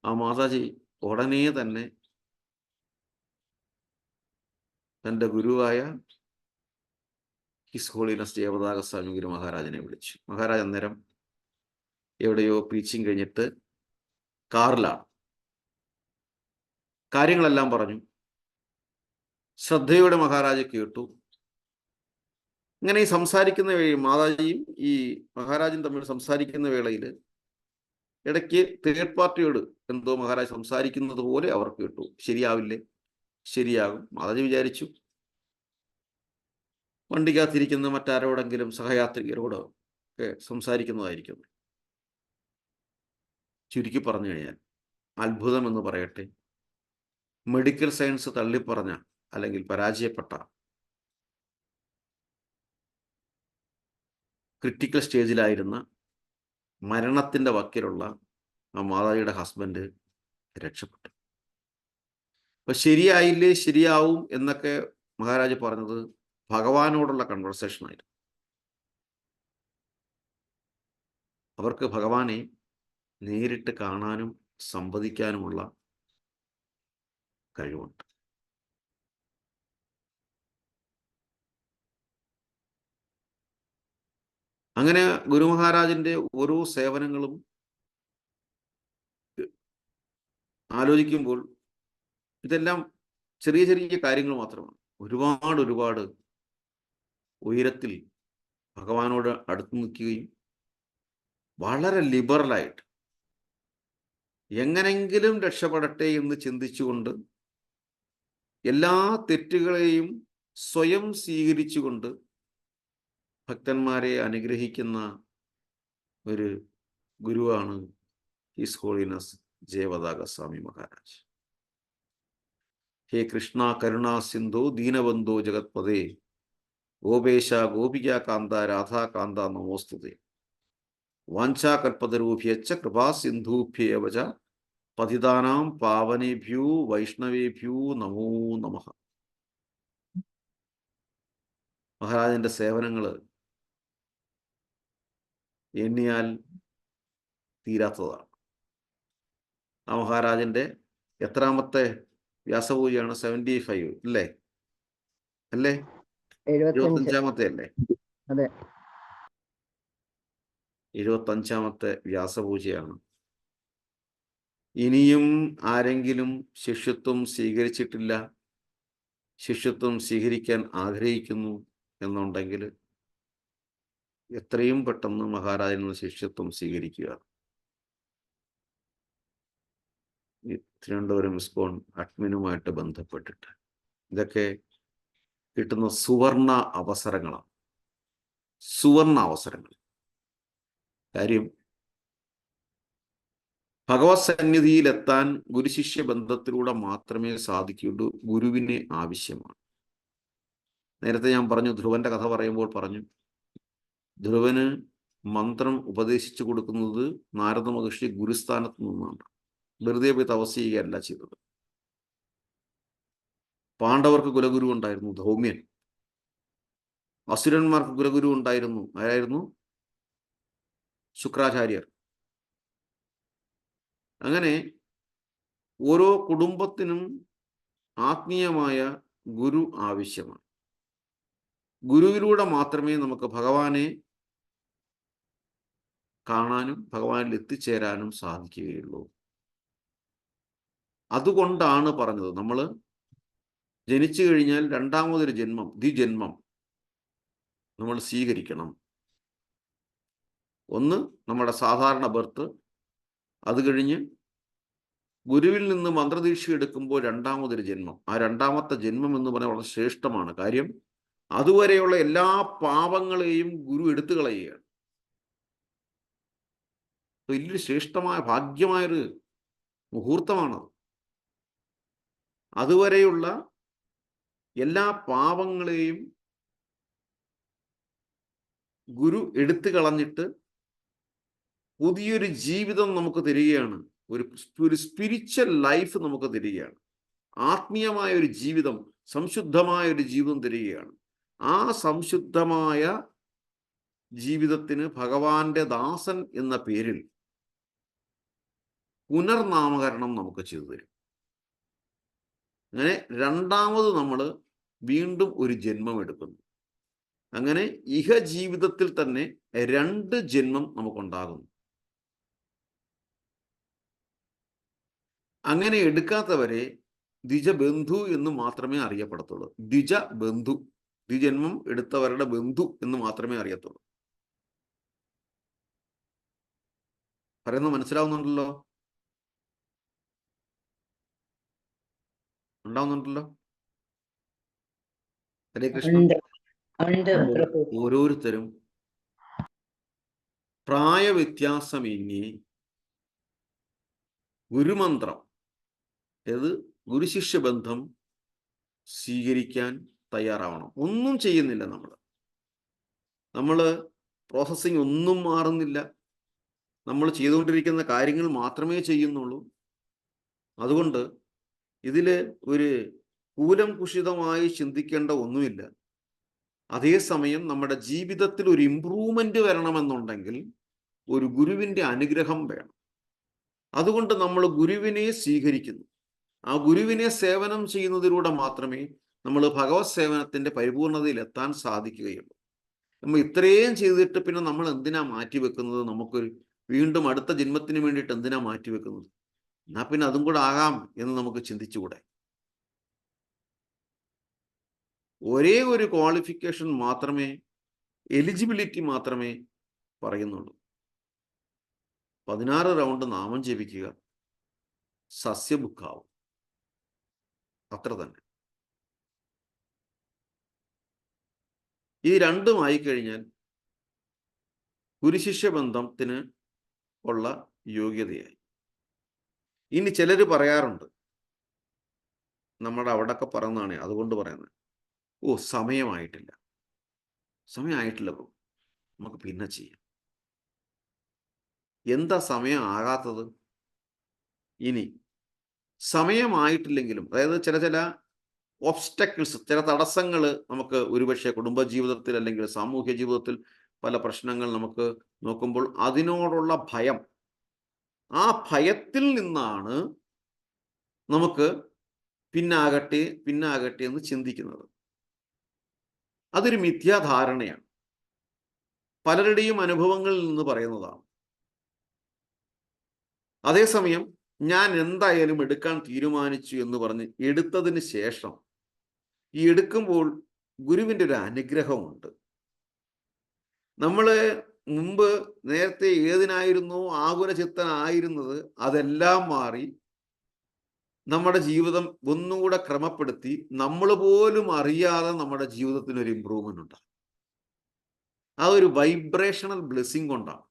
ആ മാതാജി ഉടനെ തന്നെ തൻ്റെ ഗുരുവായ ഹിസ് ഹോളിനെസ് ജയപതാക സ്വാമി ഗുരു മഹാരാജനെ വിളിച്ചു. മഹാരാജ് അന്നേരം എവിടെയോ പ്രീച്ചിങ് കഴിഞ്ഞിട്ട് കാറിലാണ്. കാര്യങ്ങളെല്ലാം പറഞ്ഞു. ശ്രദ്ധയോടെ മഹാരാജ് കേട്ടു. ഇങ്ങനെ ഈ സംസാരിക്കുന്ന വേളയിൽ മാതാജിയും ഈ മഹാരാജും തമ്മിൽ സംസാരിക്കുന്ന വേളയിൽ ഇടയ്ക്ക് തേർഡ് പാർട്ടിയോട് എന്തോ മഹാരാജ് സംസാരിക്കുന്നത് പോലെ അവർ കേട്ടു. ശരിയാവില്ലേ? ശരിയാകും. മാതാജി വിചാരിച്ചു വണ്ടിക്കകത്തിരിക്കുന്ന മറ്റാരോടെങ്കിലും സഹയാത്രികരോടോ ഒക്കെ സംസാരിക്കുന്നതായിരിക്കും. ചുരുക്കി പറഞ്ഞു കഴിഞ്ഞാൽ അത്ഭുതം എന്ന് പറയട്ടെ, മെഡിക്കൽ സയൻസ് തള്ളിപ്പറഞ്ഞ അല്ലെങ്കിൽ പരാജയപ്പെട്ട ക്രിട്ടിക്കൽ സ്റ്റേജിലായിരുന്ന മരണത്തിൻ്റെ വക്കിലുള്ള ആ മാതാജിയുടെ ഹസ്ബൻഡ് രക്ഷപ്പെട്ടു. അപ്പൊ ശരിയായില്ലേ, ശരിയാവും എന്നൊക്കെ മഹാരാജ് പറഞ്ഞത് ഭഗവാനോടുള്ള കൺവെർസേഷൻ ആയിരുന്നു. അവർക്ക് ഭഗവാനെ നേരിട്ട് കാണാനും സംവദിക്കാനുമുള്ള കഴിവുണ്ട്. അങ്ങനെ ഗുരു മഹാരാജിന്റെ ഓരോ സേവനങ്ങളും ആലോചിക്കുമ്പോൾ ഇതെല്ലാം ചെറിയ ചെറിയ കാര്യങ്ങൾ മാത്രമാണ്. ഒരുപാട് ഉയരത്തിൽ ഭഗവാനോട് അടുത്ത് നിൽക്കുകയും വളരെ ലിബറലായിട്ട് എങ്ങനെങ്കിലും രക്ഷപ്പെടട്ടെ എന്ന് ചിന്തിച്ചുകൊണ്ട് എല്ലാ തെറ്റുകളെയും സ്വയം സ്വീകരിച്ചുകൊണ്ട് ഭക്തന്മാരെ അനുഗ്രഹിക്കുന്ന ഒരു ഗുരുവാണ് ഹിസ് ഹോളിനസ് ജയവതാക സ്വാമി മഹാരാജ്. ഹേ കൃഷ്ണ കരുണാ സിന്ധു ദീനബന്ധോ ജഗത്പദേ ഗോപേശ ഗോപികാ കാന്ത രാധാകാന്ത നമോസ്തുതേ വാഞ്ചാകൽപതരൂഭ്യശ്ച കൃപാ സിന്ധൂഭ്യേവ ച പതിതാനാം പാവനേഭ്യോ വൈഷ്ണവേഭ്യോ നമോ നമഃ. മഹാരാജന്റെ സേവനങ്ങൾ എണ്ണിയാൽ തീരാത്തതാണ്. ആ മഹാരാജന്റെ എത്രാമത്തെ വ്യാസപൂജയാണ്? 75 അല്ലേ? 75ാമത്തെ അല്ലേ? അതെ, 75ാമത്തെ വ്യാസപൂജയാണ്. ഇനിയും ആരെങ്കിലും ശിഷ്യത്വം സ്വീകരിച്ചിട്ടില്ല, ശിഷ്യത്വം സ്വീകരിക്കാൻ ആഗ്രഹിക്കുന്നു എന്നുണ്ടെങ്കിൽ എത്രയും പെട്ടെന്ന് മഹാരാജനിൽ നിന്ന് ശിഷ്യത്വം സ്വീകരിക്കുക. തിരുവനന്തപുരം ഇസ്കോൺ അഡ്മിനുമായിട്ട് ബന്ധപ്പെട്ടിട്ട് ഇതൊക്കെ കിട്ടുന്ന സുവർണ അവസരങ്ങളാണ്. സുവർണ അവസരങ്ങൾ. കാര്യം, ഭഗവത് സന്നിധിയിലെത്താൻ ഗുരുശിഷ്യ ബന്ധത്തിലൂടെ മാത്രമേ സാധിക്കുകയുള്ളൂ. ഗുരുവിനെ ആവശ്യമാണ്. നേരത്തെ ഞാൻ പറഞ്ഞു, ധ്രുവന്റെ കഥ പറയുമ്പോൾ പറഞ്ഞു, ധ്രുവന് മന്ത്രം ഉപദേശിച്ചു കൊടുക്കുന്നത് നാരദ മഹർഷി ഗുരുസ്ഥാനത്ത് നിന്നാണ്. വെറുതെ പോയി തപസ് ചെയ്യുകയല്ല ചെയ്തത്. പാണ്ഡവർക്ക് കുലഗുരു ഉണ്ടായിരുന്നു, ധൗമ്യൻ. അസുരന്മാർക്ക് കുലഗുരു ഉണ്ടായിരുന്നു. ആരായിരുന്നു? ശുക്രാചാര്യർ. അങ്ങനെ ഓരോ കുടുംബത്തിനും ആത്മീയമായ ഗുരു ആവശ്യമാണ്. ഗുരുവിലൂടെ മാത്രമേ നമുക്ക് ഭഗവാനെ കാണാനും ഭഗവാനിൽ എത്തിച്ചേരാനും സാധിക്കുകയുള്ളൂ. അതുകൊണ്ടാണ് പറഞ്ഞത്, നമ്മൾ ജനിച്ചു കഴിഞ്ഞാൽ രണ്ടാമതൊരു ജന്മം, ദ്വിജന്മം നമ്മൾ സ്വീകരിക്കണം. ഒന്ന് നമ്മുടെ സാധാരണ ബർത്ത്, അത് കഴിഞ്ഞ് ഗുരുവിൽ നിന്ന് മന്ത്രദീക്ഷ എടുക്കുമ്പോൾ രണ്ടാമതൊരു ജന്മം. ആ രണ്ടാമത്തെ ജന്മം എന്ന് പറഞ്ഞാൽ വളരെ ശ്രേഷ്ഠമാണ്. കാര്യം, അതുവരെയുള്ള എല്ലാ പാപങ്ങളെയും ഗുരു എടുത്തു കളയുകയാണ്. വലിയൊരു ശ്രേഷ്ഠമായ ഭാഗ്യമായൊരു മുഹൂർത്തമാണത്. അതുവരെയുള്ള എല്ലാ പാപങ്ങളെയും ഗുരു എടുത്തു കളഞ്ഞിട്ട് പുതിയൊരു ജീവിതം നമുക്ക് തരികയാണ്. ഒരു സ്പിരിച്വൽ ലൈഫ് നമുക്ക് തരികയാണ്. ആത്മീയമായ ഒരു ജീവിതം, സംശുദ്ധമായ ഒരു ജീവിതം തരികയാണ്. ആ സംശുദ്ധമായ ജീവിതത്തിന് ഭഗവാന്റെ ദാസൻ എന്ന പേരിൽ പുനർനാമകരണം നമുക്ക് ചെയ്തു തരും. അങ്ങനെ രണ്ടാമത് നമ്മൾ വീണ്ടും ഒരു ജന്മം എടുക്കുന്നു. അങ്ങനെ ഇഹ ജീവിതത്തിൽ തന്നെ 2 ജന്മം നമുക്കുണ്ടാകുന്നു. അങ്ങനെ എടുക്കാത്തവരെ ദ്വിജബന്ധു എന്ന് മാത്രമേ അറിയപ്പെടത്തുള്ളൂ. ദ്വിജബന്ധു, ദ്വിജന്മം എടുത്തവരുടെ ബന്ധു എന്ന് മാത്രമേ അറിയത്തുള്ളൂ. പറയുന്നത് മനസ്സിലാവുന്നുണ്ടല്ലോ? ഉണ്ടാവുന്നുണ്ടല്ലോ? ഹരേ കൃഷ്ണ. ഓരോരുത്തരും പ്രായവ്യത്യാസമന്യേ ഗുരുമന്ത്രം, ഏത് ഗുരുശിഷ്യ ബന്ധം സ്വീകരിക്കാൻ തയ്യാറാവണം. ഒന്നും ചെയ്യുന്നില്ല നമ്മൾ പ്രോസസ്സിങ് ഒന്നും മാറുന്നില്ല. നമ്മൾ ചെയ്തുകൊണ്ടിരിക്കുന്ന കാര്യങ്ങൾ മാത്രമേ ചെയ്യുന്നുള്ളൂ. അതുകൊണ്ട് ഇതിൽ ഒരു കൂലംകുഷിതമായി ചിന്തിക്കേണ്ട ഒന്നുമില്ല. അതേസമയം നമ്മുടെ ജീവിതത്തിൽ ഒരു ഇമ്പ്രൂവ്മെന്റ് വരണമെന്നുണ്ടെങ്കിൽ ഒരു ഗുരുവിൻ്റെ അനുഗ്രഹം വേണം. അതുകൊണ്ട് നമ്മൾ ഗുരുവിനെ സ്വീകരിക്കുന്നു. ആ ഗുരുവിനെ സേവനം ചെയ്യുന്നതിലൂടെ മാത്രമേ നമ്മൾ ഭഗവത് സേവനത്തിൻ്റെ പരിപൂർണതയിൽ എത്താൻ സാധിക്കുകയുള്ളൂ. നമ്മൾ ഇത്രയും ചെയ്തിട്ട് പിന്നെ നമ്മൾ എന്തിനാ മാറ്റിവെക്കുന്നത്? നമുക്കൊരു വീണ്ടും അടുത്ത ജന്മത്തിന് വേണ്ടിയിട്ട് എന്തിനാ മാറ്റിവെക്കുന്നത്? എന്നാൽ പിന്നെ അതും കൂടെ ആകാം എന്ന് നമുക്ക് ചിന്തിച്ചുകൂടെ? ഒരേ ഒരു ക്വാളിഫിക്കേഷൻ മാത്രമേ, എലിജിബിലിറ്റി മാത്രമേ പറയുന്നുള്ളൂ. 16 റൗണ്ട് നാമം ജപിക്കുക, സസ്യബുക്കാവും, അത്ര തന്നെ. ഈ രണ്ടും ആയിക്കഴിഞ്ഞാൽ ഗുരുശിഷ്യ ബന്ധത്തിന് ഉള്ള യോഗ്യതയായി. ഇനി ചിലർ പറയാറുണ്ട്, നമ്മുടെ അവിടെയൊക്കെ പറയുന്നതാണ്, അതുകൊണ്ട് പറയുന്നത്, ഓ സമയമായിട്ടില്ല, സമയമായിട്ടില്ല, നമുക്ക് പിന്നെ ചെയ്യാം. എന്താ സമയം ആകാത്തത്? ഇനി സമയമായിട്ടില്ലെങ്കിലും, അതായത് ചില ഓബ്സ്റ്റക്കിൾസ്, ചില തടസ്സങ്ങൾ നമുക്ക് ഒരുപക്ഷെ കുടുംബജീവിതത്തിൽ അല്ലെങ്കിൽ സാമൂഹ്യ ജീവിതത്തിൽ പല പ്രശ്നങ്ങൾ നമുക്ക് നോക്കുമ്പോൾ അതിനോടുള്ള ഭയം, ആ ഭയത്തിൽ നിന്നാണ് നമുക്ക് പിന്നാകട്ടെ എന്ന് ചിന്തിക്കുന്നത്. അതൊരു മിഥ്യാധാരണയാണ്, പലരുടെയും അനുഭവങ്ങളിൽ നിന്ന് പറയുന്നതാണ്. അതേസമയം ഞാൻ എന്തായാലും എടുക്കാൻ തീരുമാനിച്ചു എന്ന് പറഞ്ഞ് എടുത്തതിന് ശേഷം ഈ എടുക്കുമ്പോൾ ഗുരുവിൻ്റെ ഒരു അനുഗ്രഹമുണ്ട്. നമ്മൾ മുമ്പ് നേരത്തെ ഏതിനായിരുന്നോ ആകുലചിത്തനായിരുന്നത് അതെല്ലാം മാറി നമ്മുടെ ജീവിതം ഒന്നുകൂടെ ക്രമപ്പെടുത്തി നമ്മൾ പോലും അറിയാതെ നമ്മുടെ ജീവിതത്തിന് ഒരു ഇമ്പ്രൂവ്മെന്റ് ഉണ്ടാകും. ആ ഒരു വൈബ്രേഷണൽ ബ്ലെസ്സിങ് കൊണ്ടാണ്.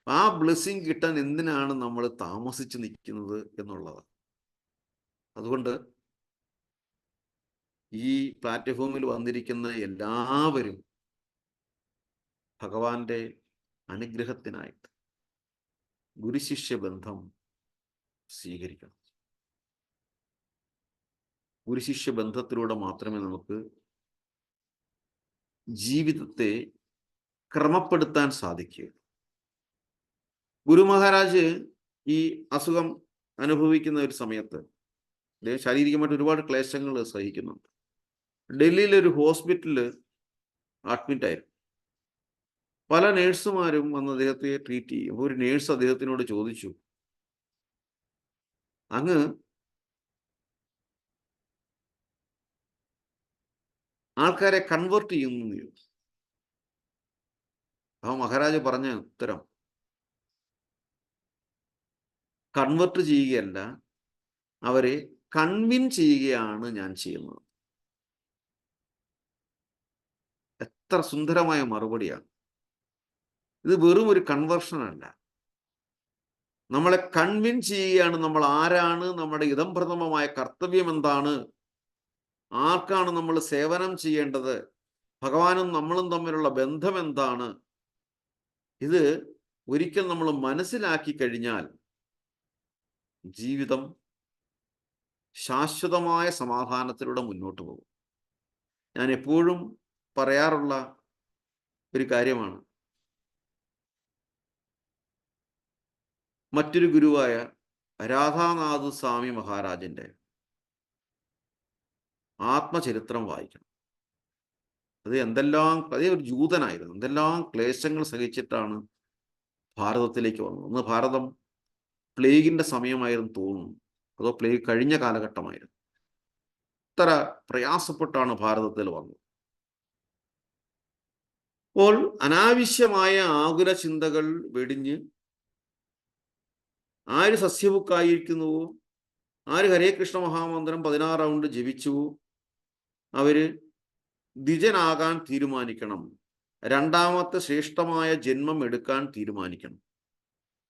ആ ബ്ലെസ്സിങ് കിട്ടാൻ എന്തിനാണ് നമ്മൾ താമസിച്ച് നിൽക്കുന്നത് എന്നുള്ളത്. അതുകൊണ്ട് ഈ പ്ലാറ്റ്ഫോമിൽ വന്നിരിക്കുന്ന എല്ലാവരും ഭഗവാന്റെ അനുഗ്രഹത്തിനായിട്ട് ഗുരുശിഷ്യ ബന്ധം സ്വീകരിക്കണം. ഗുരുശിഷ്യ ബന്ധത്തിലൂടെ മാത്രമേ നമുക്ക് ജീവിതത്തെ ക്രമപ്പെടുത്താൻ സാധിക്കൂ. ഗുരു മഹാരാജ് ഈ അസുഖം അനുഭവിക്കുന്ന ഒരു സമയത്ത് ശാരീരികമായിട്ട് ഒരുപാട് ക്ലേശങ്ങൾ സഹിക്കുന്നുണ്ട്. ഡൽഹിയിലൊരു ഹോസ്പിറ്റലിൽ അഡ്മിറ്റായിരുന്നു. പല നേഴ്സുമാരും വന്ന് അദ്ദേഹത്തെ ട്രീറ്റ് ചെയ്യും. ഒരു നേഴ്സ് അദ്ദേഹത്തിനോട് ചോദിച്ചു, അങ്ങ് ആൾക്കാരെ കൺവേർട്ട് ചെയ്യുന്നു ചോദിച്ചു. അപ്പോൾ മഹാരാജ് പറഞ്ഞ ഉത്തരം, കൺവേർട്ട് ചെയ്യുകയല്ല, അവരെ കൺവിൻസ് ചെയ്യുകയാണ് ഞാൻ ചെയ്യുന്നത്. എത്ര സുന്ദരമായ മറുപടിയാണ്. ഇത് വെറും ഒരു കൺവേർഷൻ അല്ല, നമ്മളെ കൺവിൻസ് ചെയ്യുകയാണ്. നമ്മൾ ആരാണ്, നമ്മുടെ ഇദംപ്രഥമമായ കർത്തവ്യം എന്താണ്, ആർക്കാണ് നമ്മൾ സേവനം ചെയ്യേണ്ടത്, ഭഗവാനും നമ്മളും തമ്മിലുള്ള ബന്ധം എന്താണ്, ഇത് ഒരിക്കൽ നമ്മൾ മനസ്സിലാക്കി കഴിഞ്ഞാൽ ജീവിതം ശാശ്വതമായ സമാധാനത്തിലൂടെ മുന്നോട്ട് പോകും. ഞാൻ എപ്പോഴും പറയാറുള്ള ഒരു കാര്യമാണ്, മറ്റൊരു ഗുരുവായ രാധാനാഥ് സ്വാമി മഹാരാജിൻ്റെ ആത്മചരിത്രം വായിക്കണം. അതേ ഒരു ജൂതനായിരുന്നു, എന്തെല്ലാം ക്ലേശങ്ങൾ സഹിച്ചിട്ടാണ് ഭാരതത്തിലേക്ക് വന്നത്. അന്ന് ഭാരതം പ്ലേഗിൻ്റെ സമയമായിരുന്നു തോന്നുന്നു, അതോ പ്ലേഗ് കഴിഞ്ഞ കാലഘട്ടമായിരുന്നു. ഇത്ര പ്രയാസപ്പെട്ടാണ് ഭാരതത്തിൽ വന്നത്. അപ്പോൾ അനാവശ്യമായ ആകുല ചിന്തകൾ വെടിഞ്ഞ് ആര് സസ്യബുക്കായിരിക്കുന്നുവോ, ആര് ഹരേ കൃഷ്ണ മഹാമന്ത്രം 16 റൗണ്ട് ജപിച്ചുവോ, അവര് ദ്വിജനാകാൻ തീരുമാനിക്കണം. രണ്ടാമത്തെ ശ്രേഷ്ഠമായ ജന്മം എടുക്കാൻ തീരുമാനിക്കണം.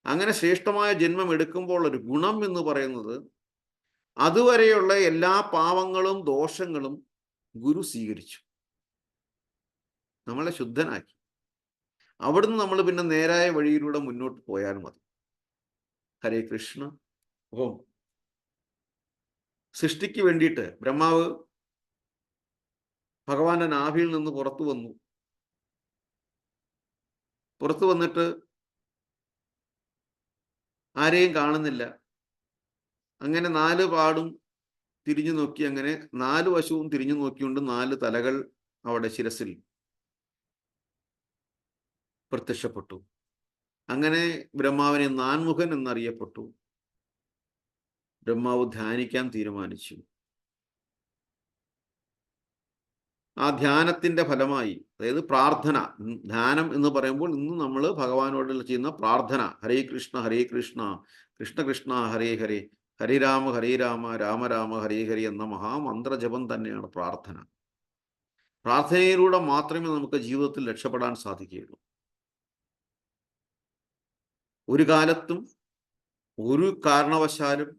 അങ്ങനെ ശ്രേഷ്ഠമായ ജന്മം എടുക്കുമ്പോൾ ഒരു ഗുണം എന്ന് പറയുന്നത്, അതുവരെയുള്ള എല്ലാ പാവങ്ങളും ദോഷങ്ങളും ഗുരു സ്വീകരിച്ചു, നമ്മളെ ശുദ്ധനാക്കി. അവിടുന്ന് നമ്മൾ പിന്നെ നേരായ വഴിയിലൂടെ മുന്നോട്ട് പോയാൽ മതി. ഹരേ കൃഷ്ണ. ഓം. സൃഷ്ടിക്ക് വേണ്ടിയിട്ട് ബ്രഹ്മാവ് ഭഗവാന്റെ നാഭിയിൽ നിന്ന് പുറത്തു വന്നിട്ട് ആരെയും കാണുന്നില്ല. അങ്ങനെ 4 പാടും തിരിഞ്ഞു നോക്കി, അങ്ങനെ 4 വശവും തിരിഞ്ഞു നോക്കിക്കൊണ്ട് 4 തലകൾ അവിടെ ശിരസിൽ പ്രത്യക്ഷപ്പെട്ടു. അങ്ങനെ ബ്രഹ്മാവിനെ നാൻമുഖൻ എന്നറിയപ്പെട്ടു. ബ്രഹ്മാവ് ധ്യാനിക്കാൻ തീരുമാനിച്ചു. ആ ധ്യാനത്തിന്റെ ഫലമായി, അതായത് പ്രാർത്ഥന, ധ്യാനം എന്ന് പറയുമ്പോൾ ഇന്ന് നമ്മൾ ഭഗവാനോട് ചെയ്യുന്ന പ്രാർത്ഥന, ഹരേ കൃഷ്ണ കൃഷ്ണ കൃഷ്ണ ഹരേ ഹരേ, ഹരേ രാമ രാമ രാമ ഹരേ ഹരേ എന്ന മഹാമന്ത്രജപം തന്നെയാണ് പ്രാർത്ഥന. പ്രാർത്ഥനയിലൂടെ മാത്രമേ നമുക്ക് ജീവിതത്തിൽ രക്ഷപ്പെടാൻ സാധിക്കുകയുള്ളൂ. ഒരു കാലത്തും ഒരു കാരണവശാലും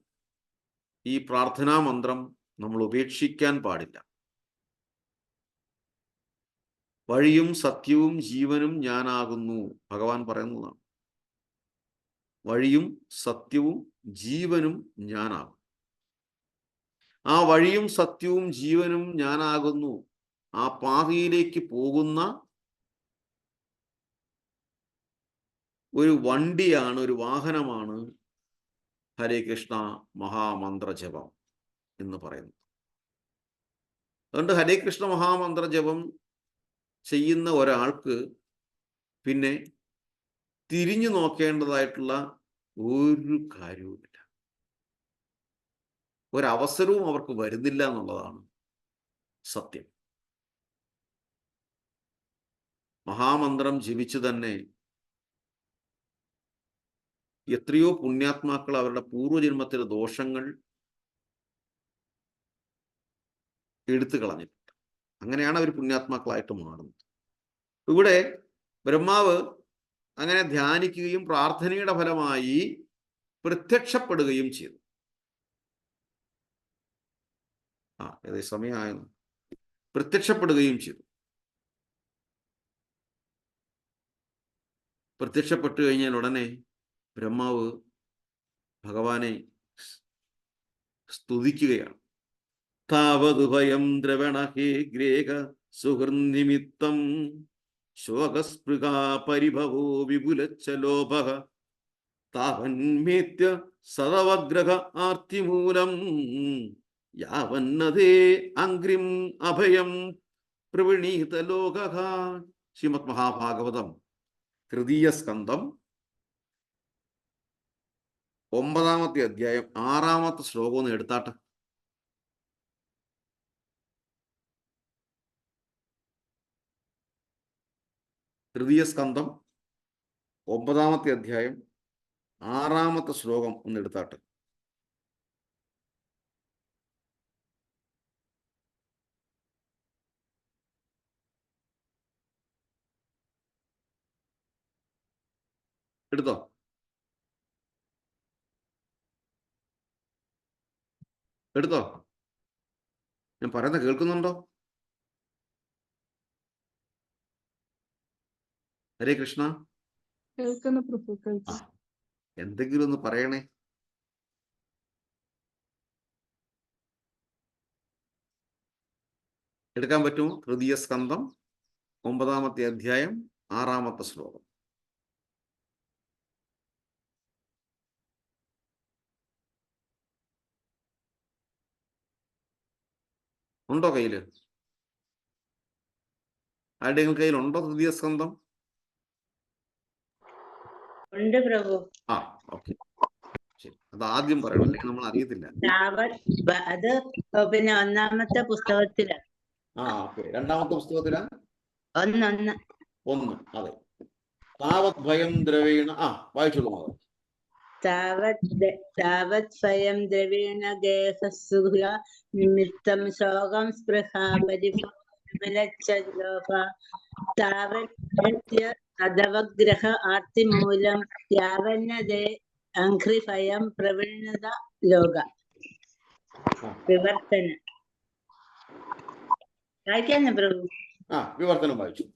ഈ പ്രാർത്ഥനാ മന്ത്രം നമ്മൾ ഉപേക്ഷിക്കാൻ പാടില്ല. വഴിയും സത്യവും ജീവനും ഞാനാകുന്നു, ഭഗവാൻ പറയുന്നതാണ്. വഴിയും സത്യവും ജീവനും ഞാനാകും. ആ വഴിയും സത്യവും ജീവനും ഞാനാകുന്നു, ആ പാതയിലേക്ക് പോകുന്ന ഒരു വണ്ടിയാണ്, ഒരു വാഹനമാണ് ഹരേ കൃഷ്ണ മഹാമന്ത്രജപം എന്ന് പറയുന്നത്. അതുകൊണ്ട് ഹരേ കൃഷ്ണ മഹാമന്ത്രജപം ചെയ്യുന്ന ഒരാൾക്ക് പിന്നെ തിരിഞ്ഞു നോക്കേണ്ടതായിട്ടുള്ള ഒരു കാര്യവുമില്ല, ഒരവസരവും അവർക്ക് വരുന്നില്ല എന്നുള്ളതാണ് സത്യം. മഹാമന്ത്രം ജപിച്ചു തന്നെ എത്രയോ പുണ്യാത്മാക്കൾ അവരുടെ പൂർവ്വജന്മത്തിലെ ദോഷങ്ങൾ എടുത്തു കളഞ്ഞിട്ടുണ്ട്. അങ്ങനെയാണ് അവർ പുണ്യാത്മാക്കളായിട്ട് മാറുന്നത്. ഇവിടെ ബ്രഹ്മാവ് അങ്ങനെ ധ്യാനിക്കുകയും പ്രാർത്ഥനയുടെ ഫലമായി പ്രത്യക്ഷപ്പെടുകയും ചെയ്തു. സമയമായിരുന്നു. പ്രത്യക്ഷപ്പെടുകയും ചെയ്തു. പ്രത്യക്ഷപ്പെട്ടു കഴിഞ്ഞാൽ ഉടനെ ബ്രഹ്മാവ് ഭഗവാനെ സ്തുതിക്കുകയാണ്. താവതുഭയം ദ്രവണ ഹേ ഗ്രേക സുഹൃന്നിമിത്തം ശോകസ്പൃഹാ പരിഭവോ വിപുലച്ച ലോഭഃ താവന്മേത്യ സദവഗ്രഹ ആർത്തിമൂലം യാവന്നതേ അംഗ്രിം അഭയം പ്രവണീത ലോകഃ. ശ്രീമദ് മഹാഭാഗവതം തൃതീയ സ്കന്ധം 9-ാമത്തെ അധ്യായം 6-ാമത്തെ ശ്ലോകം ഒന്ന് എടുത്താട്ടെ. തൃതീയ സ്കന്ധം 9-ാമത്തെ അധ്യായം 6-ാമത്തെ ശ്ലോകം ഒന്ന് എടുത്താട്ടെ. എടുത്തോ? എടുത്തോ? ഞാൻ പറയുന്നത് കേൾക്കുന്നുണ്ടോ? ഹരേ കൃഷ്ണ. എന്തെങ്കിലും ഒന്ന് പറയണേ. എടുക്കാൻ പറ്റുമോ? തൃതീയ സ്കന്ധം 9-ാമത്തെ അധ്യായം 6-ാമത്തെ ശ്ലോകം. ഉണ്ടോ കയ്യില്? ആരുടെയും കയ്യിലുണ്ടോ തൃതീയ സ്കന്ധം? ഉണ്ട് പ്രഭു. ഓക്കെ, ശരി. അത് ആദ്യം പറയണം, അല്ലെങ്കിൽ നമ്മൾ അറിയത്തില്ല. അത് പിന്നെ 1-ാമത്തെ പുസ്തകത്തിലാണ്. രണ്ടാമത്തെ പുസ്തകത്തിലാ? 1. അതെ. താവത് ഭയം ദ്രവേണ. വായിച്ചോളൂ മാതാ. താവത് സ്വയം ദ്രവീണ ഗേഹസുഖ നിമിത്തം ശോകം സ്പൃഹാ പരിഭവ താവത് സദവഗ്രഹ ആർത്തിമൂലം യാവന്നതേ അംഘ്രിഭയം പ്രവണത ലോക. വിവർത്തനം വായിക്കാന്ന് പ്രഭു. വിവർത്തനം വായിച്ചു.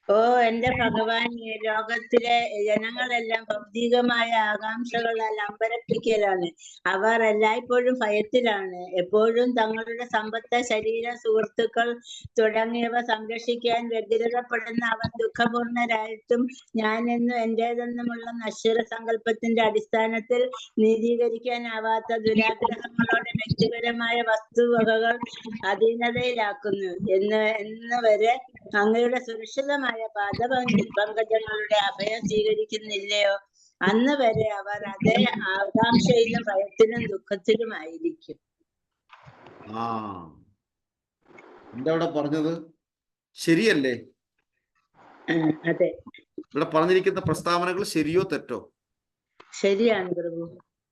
ഓ എന്റെ ഭഗവാൻ, ലോകത്തിലെ ജനങ്ങളെല്ലാം ഭൗതികമായ ആകാംക്ഷകളാൽ അമ്പരപ്പിക്കലാണ്. അവർ എല്ലായ്പ്പോഴും ഭയത്തിലാണ്. എപ്പോഴും തങ്ങളുടെ സമ്പത്ത്, ശരീരം, സുഹൃത്തുക്കൾ തുടങ്ങിയവ സംരക്ഷിക്കാൻ വ്യഗ്രതപ്പെടുന്ന അവർ ദുഃഖപൂർണരായിട്ടും ഞാനെന്നും എന്റേതെന്നുമുള്ള നശ്വര സങ്കല്പത്തിന്റെ അടിസ്ഥാനത്തിൽ നീതീകരിക്കാനാവാത്ത ദുരാഗ്രഹങ്ങളോടെ വ്യക്തിപരമായ വസ്തുവകകൾ അധീനതയിലാക്കുന്നു എന്ന് വരെ അങ്ങയുടെ സുരക്ഷിതമായ പാദപങ്കജങ്ങളുടെ അഭയം സ്വീകരിക്കുന്നില്ലയോ, അന്ന് വരെ അവർ അതേ ആകാംക്ഷയിലും ഭയത്തിലും ദുഃഖത്തിലുമായിരിക്കും. ആ എന്താ ഇവിടെ പറഞ്ഞത്? ശരിയല്ലേ? അതെ, ഇവിടെ പറഞ്ഞിരിക്കുന്ന പ്രസ്താവനകൾ ശരിയോ തെറ്റോ? ശരിയാണ് പ്രഭു.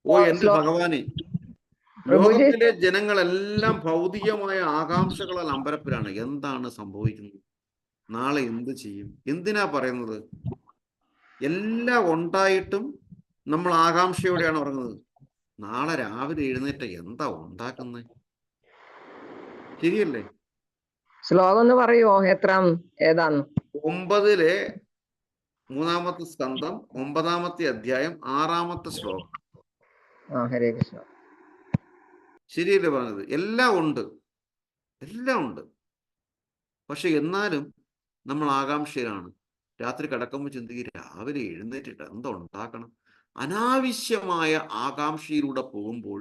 ഓ എന്റെ ഭഗവാനെ, ലോകത്തിലെ ജനങ്ങളെല്ലാം ഭൗതികമായ ആകാംക്ഷകളാൽ അമ്പരപ്പിലാണ്. എന്താണ് സംഭവിക്കുന്നത്? നാളെ എന്ത് ചെയ്യും? എന്തിനാ പറയുന്നത്? എല്ലാം ഉണ്ടായിട്ടും നമ്മൾ ആകാംക്ഷയോടെയാണ് ഉറങ്ങുന്നത്. നാളെ രാവിലെ എഴുന്നേറ്റ് എന്താ ഉണ്ടാക്കുന്നത്? ശരിയല്ലേ? ശ്ലോകം ഒന്ന് പറയുമോ? ഏതാന്ന്? 9 മൂന്നാമത്തെ സ്കന്ധം 9-ാമത്തെ അധ്യായം 6-ാമത്തെ ശ്ലോകം. ഹരേ കൃഷ്ണ. ശരിയല്ലേ പറഞ്ഞത്? എല്ലാം ഉണ്ട്, എല്ലാം ഉണ്ട്. പക്ഷെ എന്നാലും നമ്മൾ ആകാംക്ഷയിലാണ്. രാത്രി കിടക്കുമ്പോൾ ചിന്തിക്കും രാവിലെ എഴുന്നേറ്റിട്ട് എന്താ ഉണ്ടാക്കണം. അനാവശ്യമായ ആകാംക്ഷയിലൂടെ പോകുമ്പോൾ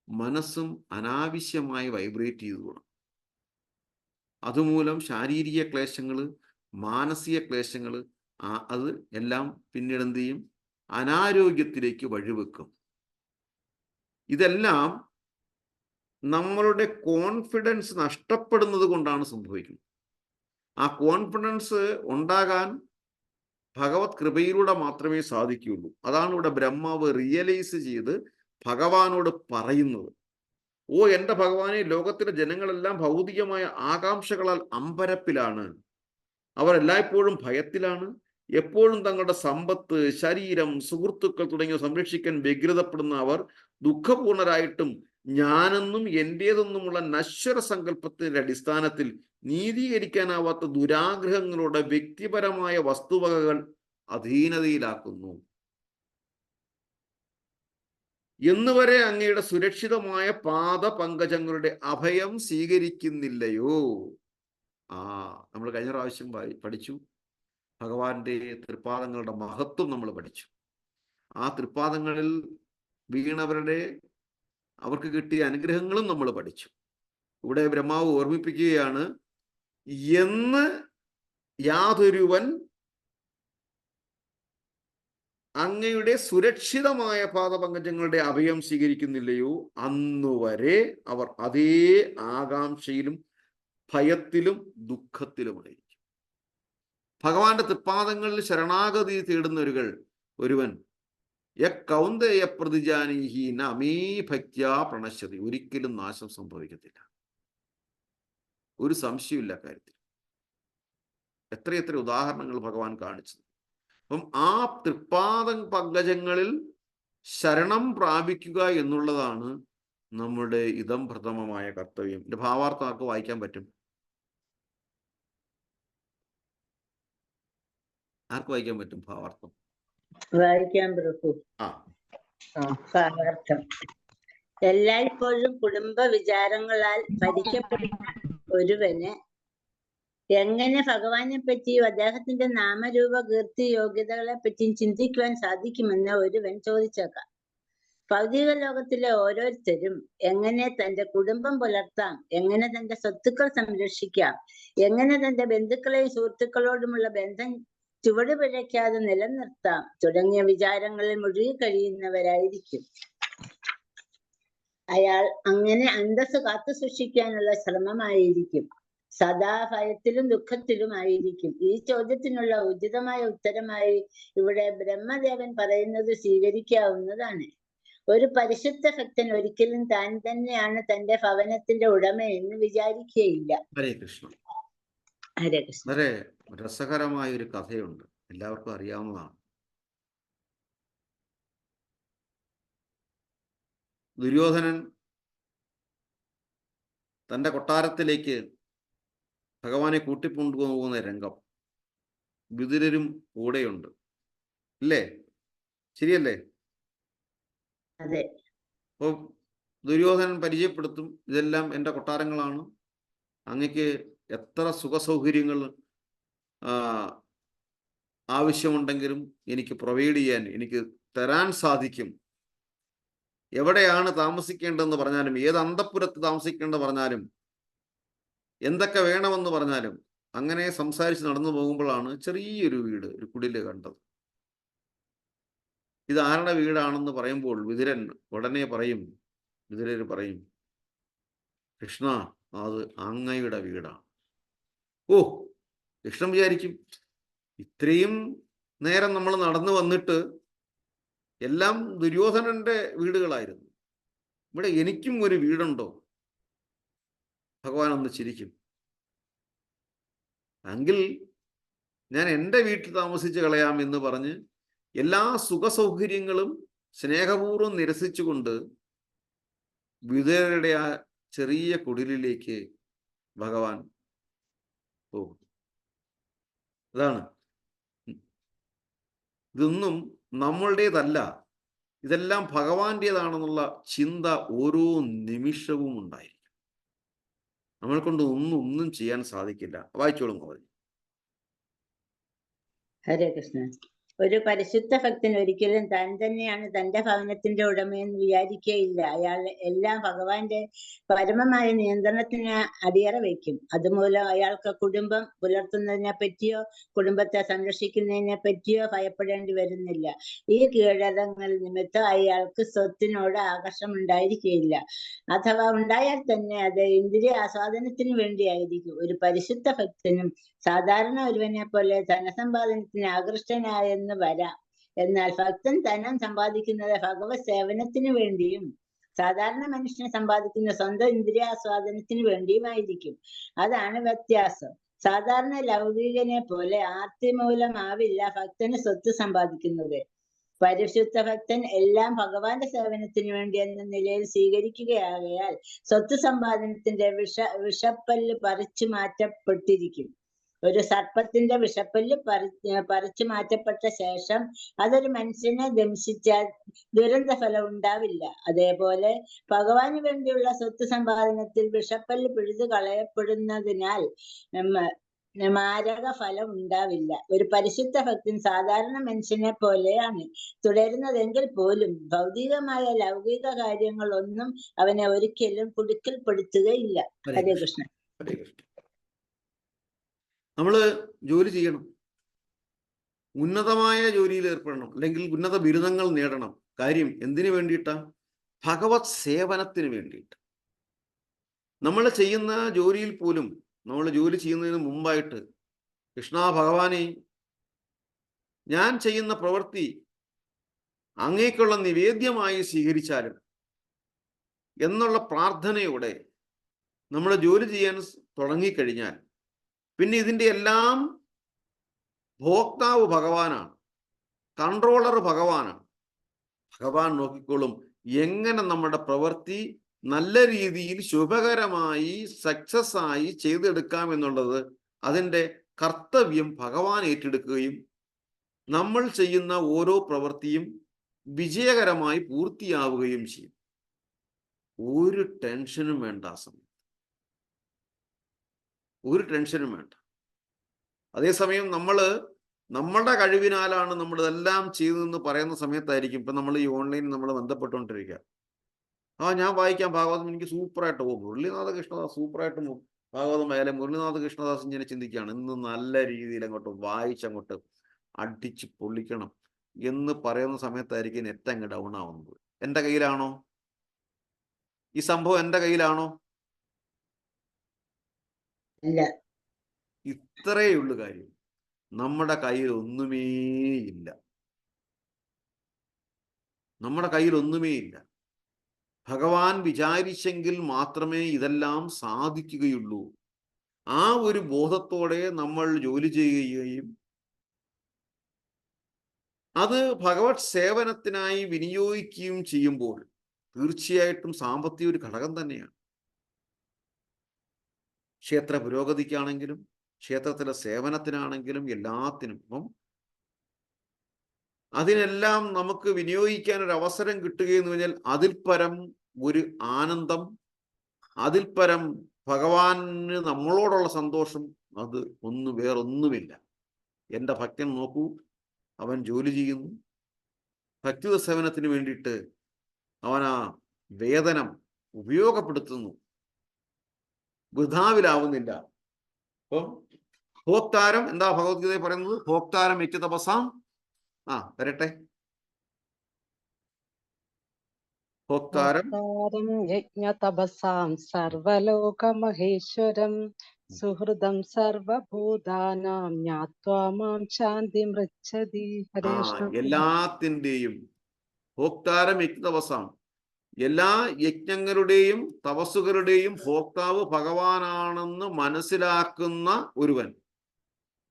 മനസ്സും അനാവശ്യമായി വൈബ്രേറ്റ് ചെയ്തു പോകണം. അതുമൂലം ശാരീരിക ക്ലേശങ്ങൾ, മാനസിക ക്ലേശങ്ങൾ, അത് എല്ലാം പിന്നീട് എന്ത് ചെയ്യും? അനാരോഗ്യത്തിലേക്ക് വഴിവെക്കും. ഇതെല്ലാം നമ്മളുടെ കോൺഫിഡൻസ് നഷ്ടപ്പെടുന്നത് കൊണ്ടാണ് സംഭവിക്കുന്നത്. ആ കോൺഫിഡൻസ് ഉണ്ടാകാൻ ഭഗവത് കൃപയിലൂടെ മാത്രമേ സാധിക്കുകയുള്ളൂ. അതാണ് ഇവിടെ ബ്രഹ്മാവ് റിയലൈസ് ചെയ്ത് ഭഗവാനോട് പറയുന്നത്. ഓ എൻ്റെ ഭഗവാനെ, ലോകത്തിലെ ജനങ്ങളെല്ലാം ഭൗതികമായ ആകാംക്ഷകളാൽ അമ്പരപ്പിലാണ്. അവർ എല്ലായ്പ്പോഴും ഭയത്തിലാണ്. എപ്പോഴും തങ്ങളുടെ സമ്പത്ത്, ശരീരം, സുഹൃത്തുക്കൾ തുടങ്ങിയവ സംരക്ഷിക്കാൻ വ്യഗ്രതപ്പെടുന്ന അവർ ദുഃഖപൂർണരായിട്ടും ഞാനെന്നും എന്റേതെന്നുമുള്ള നശ്വര സങ്കല്പത്തിന്റെ അടിസ്ഥാനത്തിൽ നീതീകരിക്കാനാവാത്ത ദുരാഗ്രഹങ്ങളുടെ വ്യക്തിപരമായ വസ്തുവകകൾ അധീനതയിലാക്കുന്നു. എന്നുവരെ അങ്ങയുടെ സുരക്ഷിതമായ പാദപങ്കജങ്ങളുടെ അഭയം സ്വീകരിക്കുന്നില്ലയോ? നമ്മൾ കഴിഞ്ഞ പ്രാവശ്യം പഠിച്ചു. ഭഗവാന്റെ തൃപ്പാദങ്ങളുടെ മഹത്വം നമ്മൾ പഠിച്ചു. ആ തൃപ്പാദങ്ങളിൽ അവർക്ക് കിട്ടിയ അനുഗ്രഹങ്ങളും നമ്മൾ പഠിച്ചു. ഇവിടെ ബ്രഹ്മാവ് ഓർമ്മിപ്പിക്കുകയാണ്, എന്ന് യാതൊരുവൻ അങ്ങയുടെ സുരക്ഷിതമായ പാദപങ്കജങ്ങളുടെ അഭയം സ്വീകരിക്കുന്നില്ലയോ, അന്നുവരെ അവർ അതേ ആകാംക്ഷയിലും ഭയത്തിലും ദുഃഖത്തിലുമായിരിക്കും. ഭഗവാന്റെ തൃപ്പാദങ്ങളിൽ ശരണാഗതി തേടുന്ന ഒരുവൻ യൗന്ദയ പ്രതിജാനീഹി നമേ ഭക്ത്യാ പ്രണശ്യതി, ഒരിക്കലും നാശം സംഭവിക്കത്തില്ല. ഒരു സംശയമില്ല കാര്യത്തിൽ. എത്രയെത്ര ഉദാഹരണങ്ങൾ ഭഗവാൻ കാണിച്ചത്. അപ്പം ആ തൃപ്പാദ പങ്കജങ്ങളിൽ ശരണം പ്രാപിക്കുക എന്നുള്ളതാണ് നമ്മുടെ ഇതം പ്രഥമമായ കർത്തവ്യം. ഇതിന്റെ ഭാവാർത്ഥം ആർക്ക് വായിക്കാൻ പറ്റും? ആർക്ക് വായിക്കാൻ പറ്റും ഭാവാർത്ഥം? വായിക്കാൻ പ്രഭു. ഭാവാർത്ഥം: എല്ലായ്പ്പോഴും കുടുംബ വിചാരങ്ങളാൽ ഭരിക്കപ്പെടുന്ന ഒരുവന് എങ്ങനെ ഭഗവാനെ പറ്റിയും അദ്ദേഹത്തിന്റെ നാമരൂപ കീർത്തി യോഗ്യതകളെ പറ്റിയും ചിന്തിക്കുവാൻ സാധിക്കുമെന്ന് ഒരുവൻ ചോദിച്ചേക്കാം. ഭൗതിക ലോകത്തിലെ ഓരോരുത്തരും എങ്ങനെ തന്റെ കുടുംബം പുലർത്താം, എങ്ങനെ തന്റെ സ്വത്തുക്കൾ സംരക്ഷിക്കാം, എങ്ങനെ തന്റെ ബന്ധുക്കളെയും സുഹൃത്തുക്കളോടുമുള്ള ബന്ധം ചുവട് പിഴയ്ക്കാതെ നിലനിർത്താം തുടങ്ങിയ വിചാരങ്ങളിൽ മുഴുകി കഴിയുന്നവരായിരിക്കും. അയാൾ അങ്ങനെ അന്തസ്സ് കാത്തു സൂക്ഷിക്കാനുള്ള ശ്രമമായിരിക്കും. സദാ ഭയത്തിലും ദുഃഖത്തിലുമായിരിക്കും. ഈ ചോദ്യത്തിനുള്ള ഉചിതമായ ഉത്തരമായി ഇവിടെ ബ്രഹ്മദേവൻ പറയുന്നത് സ്വീകരിക്കാവുന്നതാണ്. ഒരു പരിശുദ്ധ ഭക്തൻ ഒരിക്കലും താൻ തന്നെയാണ് തന്റെ ഭവനത്തിന്റെ ഉടമയെന്ന് വിചാരിക്കുകയില്ല. ഹരേ കൃഷ്ണ. ഹരേ കൃഷ്ണ. വളരെ രസകരമായ ഒരു കഥയുണ്ട്, എല്ലാവർക്കും അറിയാവുന്നതാണ്. ദുര്യോധനൻ തന്റെ കൊട്ടാരത്തിലേക്ക് ഭഗവാനെ കൂട്ടിക്കൊണ്ടുപോകുന്ന രംഗം. വിതുരരും കൂടെയുണ്ട്. ഇല്ലേ? ശരിയല്ലേ? അതെ. അപ്പോൾ ദുര്യോധനൻ പരിചയപ്പെടുത്തും, ഇതെല്ലാം എൻ്റെ കൊട്ടാരങ്ങളാണ്, അങ്ങക്ക് എത്ര സുഖസൗകര്യങ്ങൾ ആവശ്യമുണ്ടെങ്കിലും എനിക്ക് പ്രൊവൈഡ് ചെയ്യാൻ, എനിക്ക് തരാൻ സാധിക്കും. എവിടെയാണ് താമസിക്കേണ്ടതെന്ന് പറഞ്ഞാലും, ഏത് അന്തഃപുരത്ത് താമസിക്കേണ്ടെന്ന് പറഞ്ഞാലും, എന്തൊക്കെ വേണമെന്ന് പറഞ്ഞാലും, അങ്ങനെ സംസാരിച്ച് നടന്നു പോകുമ്പോഴാണ് ചെറിയൊരു വീട്, ഒരു കുടില് കണ്ടത്. ഇത് ആരുടെ വീടാണെന്ന് പറയുമ്പോൾ വിതുരൻ ഉടനെ പറയും, വിതുരർ പറയും, കൃഷ്ണ, അത് അങ്ങയുടെ വീടാണ്. ഓ, കൃഷ്ണൻ വിചാരിക്കും, ഇത്രയും നേരം നമ്മൾ നടന്നു വന്നിട്ട് എല്ലാം ദുര്യോധനന്റെ വീടുകളായിരുന്നു, ഇവിടെ എനിക്കും ഒരു വീടുണ്ടോ? ഭഗവാൻ ഒന്ന് ചിരിക്കും. എങ്കിൽ ഞാൻ എൻ്റെ വീട്ടിൽ താമസിച്ച് കളയാം എന്ന് പറഞ്ഞ് എല്ലാ സുഖസൗകര്യങ്ങളും സ്നേഹപൂർവ്വം നിരസിച്ചുകൊണ്ട് വിതുരരുടെ ആ ചെറിയ കുടിലിലേക്ക് ഭഗവാൻ പോകും. അതാണ്. ഇതൊന്നും നമ്മളുടേതല്ല, ഇതെല്ലാം ഭഗവാന്റേതാണെന്നുള്ള ചിന്ത ഓരോ നിമിഷവും ഉണ്ടായിരിക്കും. നമ്മളെ കൊണ്ട് ഒന്നും ചെയ്യാൻ സാധിക്കില്ല. വായിച്ചോളും മതി. ഹരേ കൃഷ്ണ. ഒരു പരിശുദ്ധ ഭക്തൻ ഒരിക്കലും താൻ തന്നെയാണ് തന്റെ ഭവനത്തിന്റെ ഉടമയെന്ന് വിചാരിക്കുകയില്ല. അയാൾ എല്ലാം ഭഗവാന്റെ പരമമായ നിയന്ത്രണത്തിന് അടിയറ വയ്ക്കും. അതുമൂലം അയാൾക്ക് കുടുംബം പുലർത്തുന്നതിനെ പറ്റിയോ കുടുംബത്തെ സംരക്ഷിക്കുന്നതിനെ പറ്റിയോ ഭയപ്പെടേണ്ടി വരുന്നില്ല. ഈ കീഴടങ്ങൾ നിമിത്തം അയാൾക്ക് സ്വത്തിനോട് ആകർഷണം ഉണ്ടായിരിക്കുകയില്ല. അഥവാ ഉണ്ടായാൽ തന്നെ അത് ഇന്ദ്രിയ ആസ്വാദനത്തിന് വേണ്ടിയായിരിക്കും. ഒരു പരിശുദ്ധ ഭക്തനും സാധാരണ ഒരുവനെ പോലെ ധനസമ്പാദനത്തിന് ആകൃഷ്ടനായെന്ന് വരാം. എന്നാൽ ഭക്തൻ ധനം സമ്പാദിക്കുന്നത് ഭഗവത് സേവനത്തിന് വേണ്ടിയും സാധാരണ മനുഷ്യനെ സമ്പാദിക്കുന്ന സ്വന്തം ഇന്ദ്രിയാസ്വാദനത്തിന് വേണ്ടിയുമായിരിക്കും. അതാണ് വ്യത്യാസം. സാധാരണ ലൗകികനെ പോലെ ആർത്തി മൂലമാവില്ല ഭക്തന് സ്വത്ത് സമ്പാദിക്കുന്നത്. പരിശുദ്ധ ഭക്തൻ എല്ലാം ഭഗവാന്റെ സേവനത്തിന് വേണ്ടി എന്ന നിലയിൽ സ്വീകരിക്കുകയാകയാൽ സ്വത്ത് സമ്പാദനത്തിന്റെ വിഷപ്പല്ല് പറിച്ചു മാറ്റപ്പെട്ടിരിക്കും. ഒരു സർപ്പത്തിന്റെ വിഷപ്പല്ല് പറിച്ചു മാറ്റപ്പെട്ട ശേഷം അതൊരു മനുഷ്യനെ ദംശിച്ചാൽ ദുരന്ത ഫലം ഉണ്ടാവില്ല. അതേപോലെ ഭഗവാന് വേണ്ടിയുള്ള സ്വത്ത് സമ്പാദനത്തിൽ വിഷപ്പല്ല് പിഴുതു കളയപ്പെടുന്നതിനാൽ മാരക ഫലം ഉണ്ടാവില്ല. ഒരു പരിശുദ്ധ ഭക്തൻ സാധാരണ മനുഷ്യനെ പോലെയാണ് തുടരുന്നതെങ്കിൽ പോലും ഭൗതികമായ ലൗകിക കാര്യങ്ങൾ ഒന്നും അവനെ ഒരിക്കലും കുടുക്കൽപ്പെടുത്തുകയില്ല. ഹരേ കൃഷ്ണ. നമ്മൾ ജോലി ചെയ്യണം, ഉന്നതമായ ജോലിയിൽ ഏർപ്പെടണം, അല്ലെങ്കിൽ ഉന്നത ബിരുദങ്ങൾ നേടണം. കാര്യം എന്തിനു വേണ്ടിയിട്ടാ? ഭഗവത് സേവനത്തിന് വേണ്ടിയിട്ട്. നമ്മൾ ചെയ്യുന്ന ജോലിയിൽ പോലും, നമ്മൾ ജോലി ചെയ്യുന്നതിന് മുമ്പായിട്ട് കൃഷ്ണ ഭഗവാനെ, ഞാൻ ചെയ്യുന്ന പ്രവൃത്തി അങ്ങേക്കുള്ള നിവേദ്യമായി സ്വീകരിച്ചാലും എന്നുള്ള പ്രാർത്ഥനയോടെ നമ്മൾ ജോലി ചെയ്യാൻ തുടങ്ങിക്കഴിഞ്ഞാൽ പിന്നെ ഇതിൻ്റെ എല്ലാം ഭോക്താവ് ഭഗവാനാണ്, കൺട്രോളർ ഭഗവാനാണ്. ഭഗവാൻ നോക്കിക്കോളും എങ്ങനെ നമ്മുടെ പ്രവൃത്തി നല്ല രീതിയിൽ ശുഭകരമായി സക്സസ് ആയി ചെയ്തെടുക്കാം എന്നുള്ളത്. അതിൻ്റെ കർത്തവ്യം ഭഗവാൻ ഏറ്റെടുക്കുകയും നമ്മൾ ചെയ്യുന്ന ഓരോ പ്രവൃത്തിയും വിജയകരമായി പൂർത്തിയാവുകയും ചെയ്യും. ഒരു ടെൻഷനും വേണ്ട ആ സമയത്ത്, ഒരു ടെൻഷനും വേണ്ട. അതേസമയം നമ്മളുടെ കഴിവിനാലാണ് നമ്മൾ ഇതെല്ലാം ചെയ്തതെന്ന് പറയുന്ന സമയത്തായിരിക്കും ഇപ്പം നമ്മൾ ഈ ഓൺലൈനിൽ നമ്മൾ ബന്ധപ്പെട്ടുകൊണ്ടിരിക്കുക. ഞാൻ വായിക്കാം ഭാഗവതം, എനിക്ക് സൂപ്പറായിട്ട് പോകും, മുരളീനാഥ കൃഷ്ണദാസ് സൂപ്പറായിട്ട് ഭാഗവതം ആയാലും മുരളീനാഥ കൃഷ്ണദാസ് ഇങ്ങനെ ചിന്തിക്കുകയാണ്, ഇന്ന് നല്ല രീതിയിൽ അങ്ങോട്ട് വായിച്ചങ്ങോട്ട് അടിച്ച് പൊള്ളിക്കണം എന്ന് പറയുന്ന സമയത്തായിരിക്കും നെറ്റ് അങ്ങ് ഡൗൺ ആവുന്നത്. എൻ്റെ കയ്യിലാണോ ഈ സംഭവം? എൻ്റെ കയ്യിലാണോ? ഇത്രയേ ഉള്ളു കാര്യം. നമ്മുടെ കയ്യിൽ ഒന്നുമേയില്ല, നമ്മുടെ കയ്യിൽ ഒന്നുമേയില്ല. ഭഗവാൻ വിചാരിച്ചെങ്കിൽ മാത്രമേ ഇതെല്ലാം സാധിക്കുകയുള്ളൂ. ആ ഒരു ബോധത്തോടെ നമ്മൾ ജോലി ചെയ്യുകയും അത് ഭഗവത് സേവനത്തിനായി വിനിയോഗിക്കുകയും ചെയ്യുമ്പോൾ തീർച്ചയായിട്ടും സാമ്പത്തിക ഒരു ഘടകം തന്നെയാണ്. ക്ഷേത്ര പുരോഗതിക്കാണെങ്കിലും ക്ഷേത്രത്തിലെ സേവനത്തിനാണെങ്കിലും എല്ലാത്തിനും. അപ്പം അതിനെല്ലാം നമുക്ക് വിനിയോഗിക്കാൻ ഒരു അവസരം കിട്ടുകയെന്ന് പറഞ്ഞാൽ അതിൽ പരം ഒരു ആനന്ദം, അതിൽ പരം ഭഗവാന് നമ്മളോടുള്ള സന്തോഷം അത് വേറൊന്നുമില്ല. എൻ്റെ ഭക്തൻ നോക്കൂ, അവൻ ജോലി ചെയ്യുന്നു, ഭക്തിത സേവനത്തിന് വേണ്ടിയിട്ട് അവൻ ആ വേതനം ഉപയോഗപ്പെടുത്തുന്നു, വൃഥാവിലാവുന്നില്ല. അപ്പം ഭോക്താരം എന്താ ഭഗവത്ഗീത പറയുന്നത്? ഭോക്താരം യജ്ഞ തപസാം. വരട്ടെ. ഭോക്താരം യജ്ഞതപസാം സർവലോകമഹേശ്വരം സുഹൃദം സർവഭൂതാനാം ജ്ഞാത്വാ മാം ശാന്തി മൃച്ഛതി. ഹരേ കൃഷ്ണ. എല്ലാത്തിൻ്റെയും ഭോക്താരം യജ്ഞ തപസാം, എല്ലാ യജ്ഞങ്ങളുടെയും തപസ്സുകളുടെയും ഭോക്താവ് ഭഗവാനാണെന്ന് മനസ്സിലാക്കുന്ന ഒരുവൻ.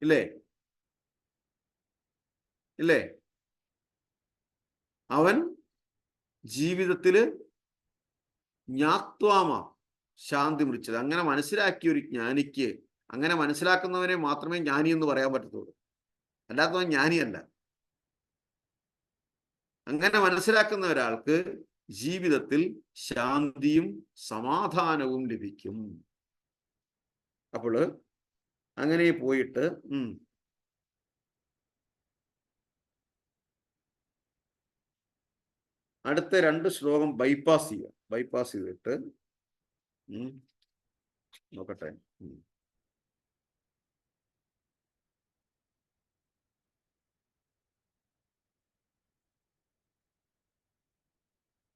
ഇല്ലേ? അവൻ ജീവിതത്തില് ജ്ഞാത്വാമ ശാന്തി മൃച്ഛതി. അങ്ങനെ മനസ്സിലാക്കിയ ഒരു ജ്ഞാനിക്ക്, അങ്ങനെ മനസ്സിലാക്കുന്നവനെ മാത്രമേ ജ്ഞാനി എന്ന് പറയാൻ പറ്റത്തുള്ളൂ. അല്ലാത്തവൻ ജ്ഞാനിയല്ല. അങ്ങനെ മനസ്സിലാക്കുന്ന ഒരാൾക്ക് ജീവിതത്തിൽ ശാന്തിയും സമാധാനവും ലഭിക്കും. അപ്പോൾ അങ്ങനെ പോയിട്ട് അടുത്ത 2 ശ്ലോകം ബൈപ്പാസ് ചെയ്തിട്ട് നോക്കട്ടെ.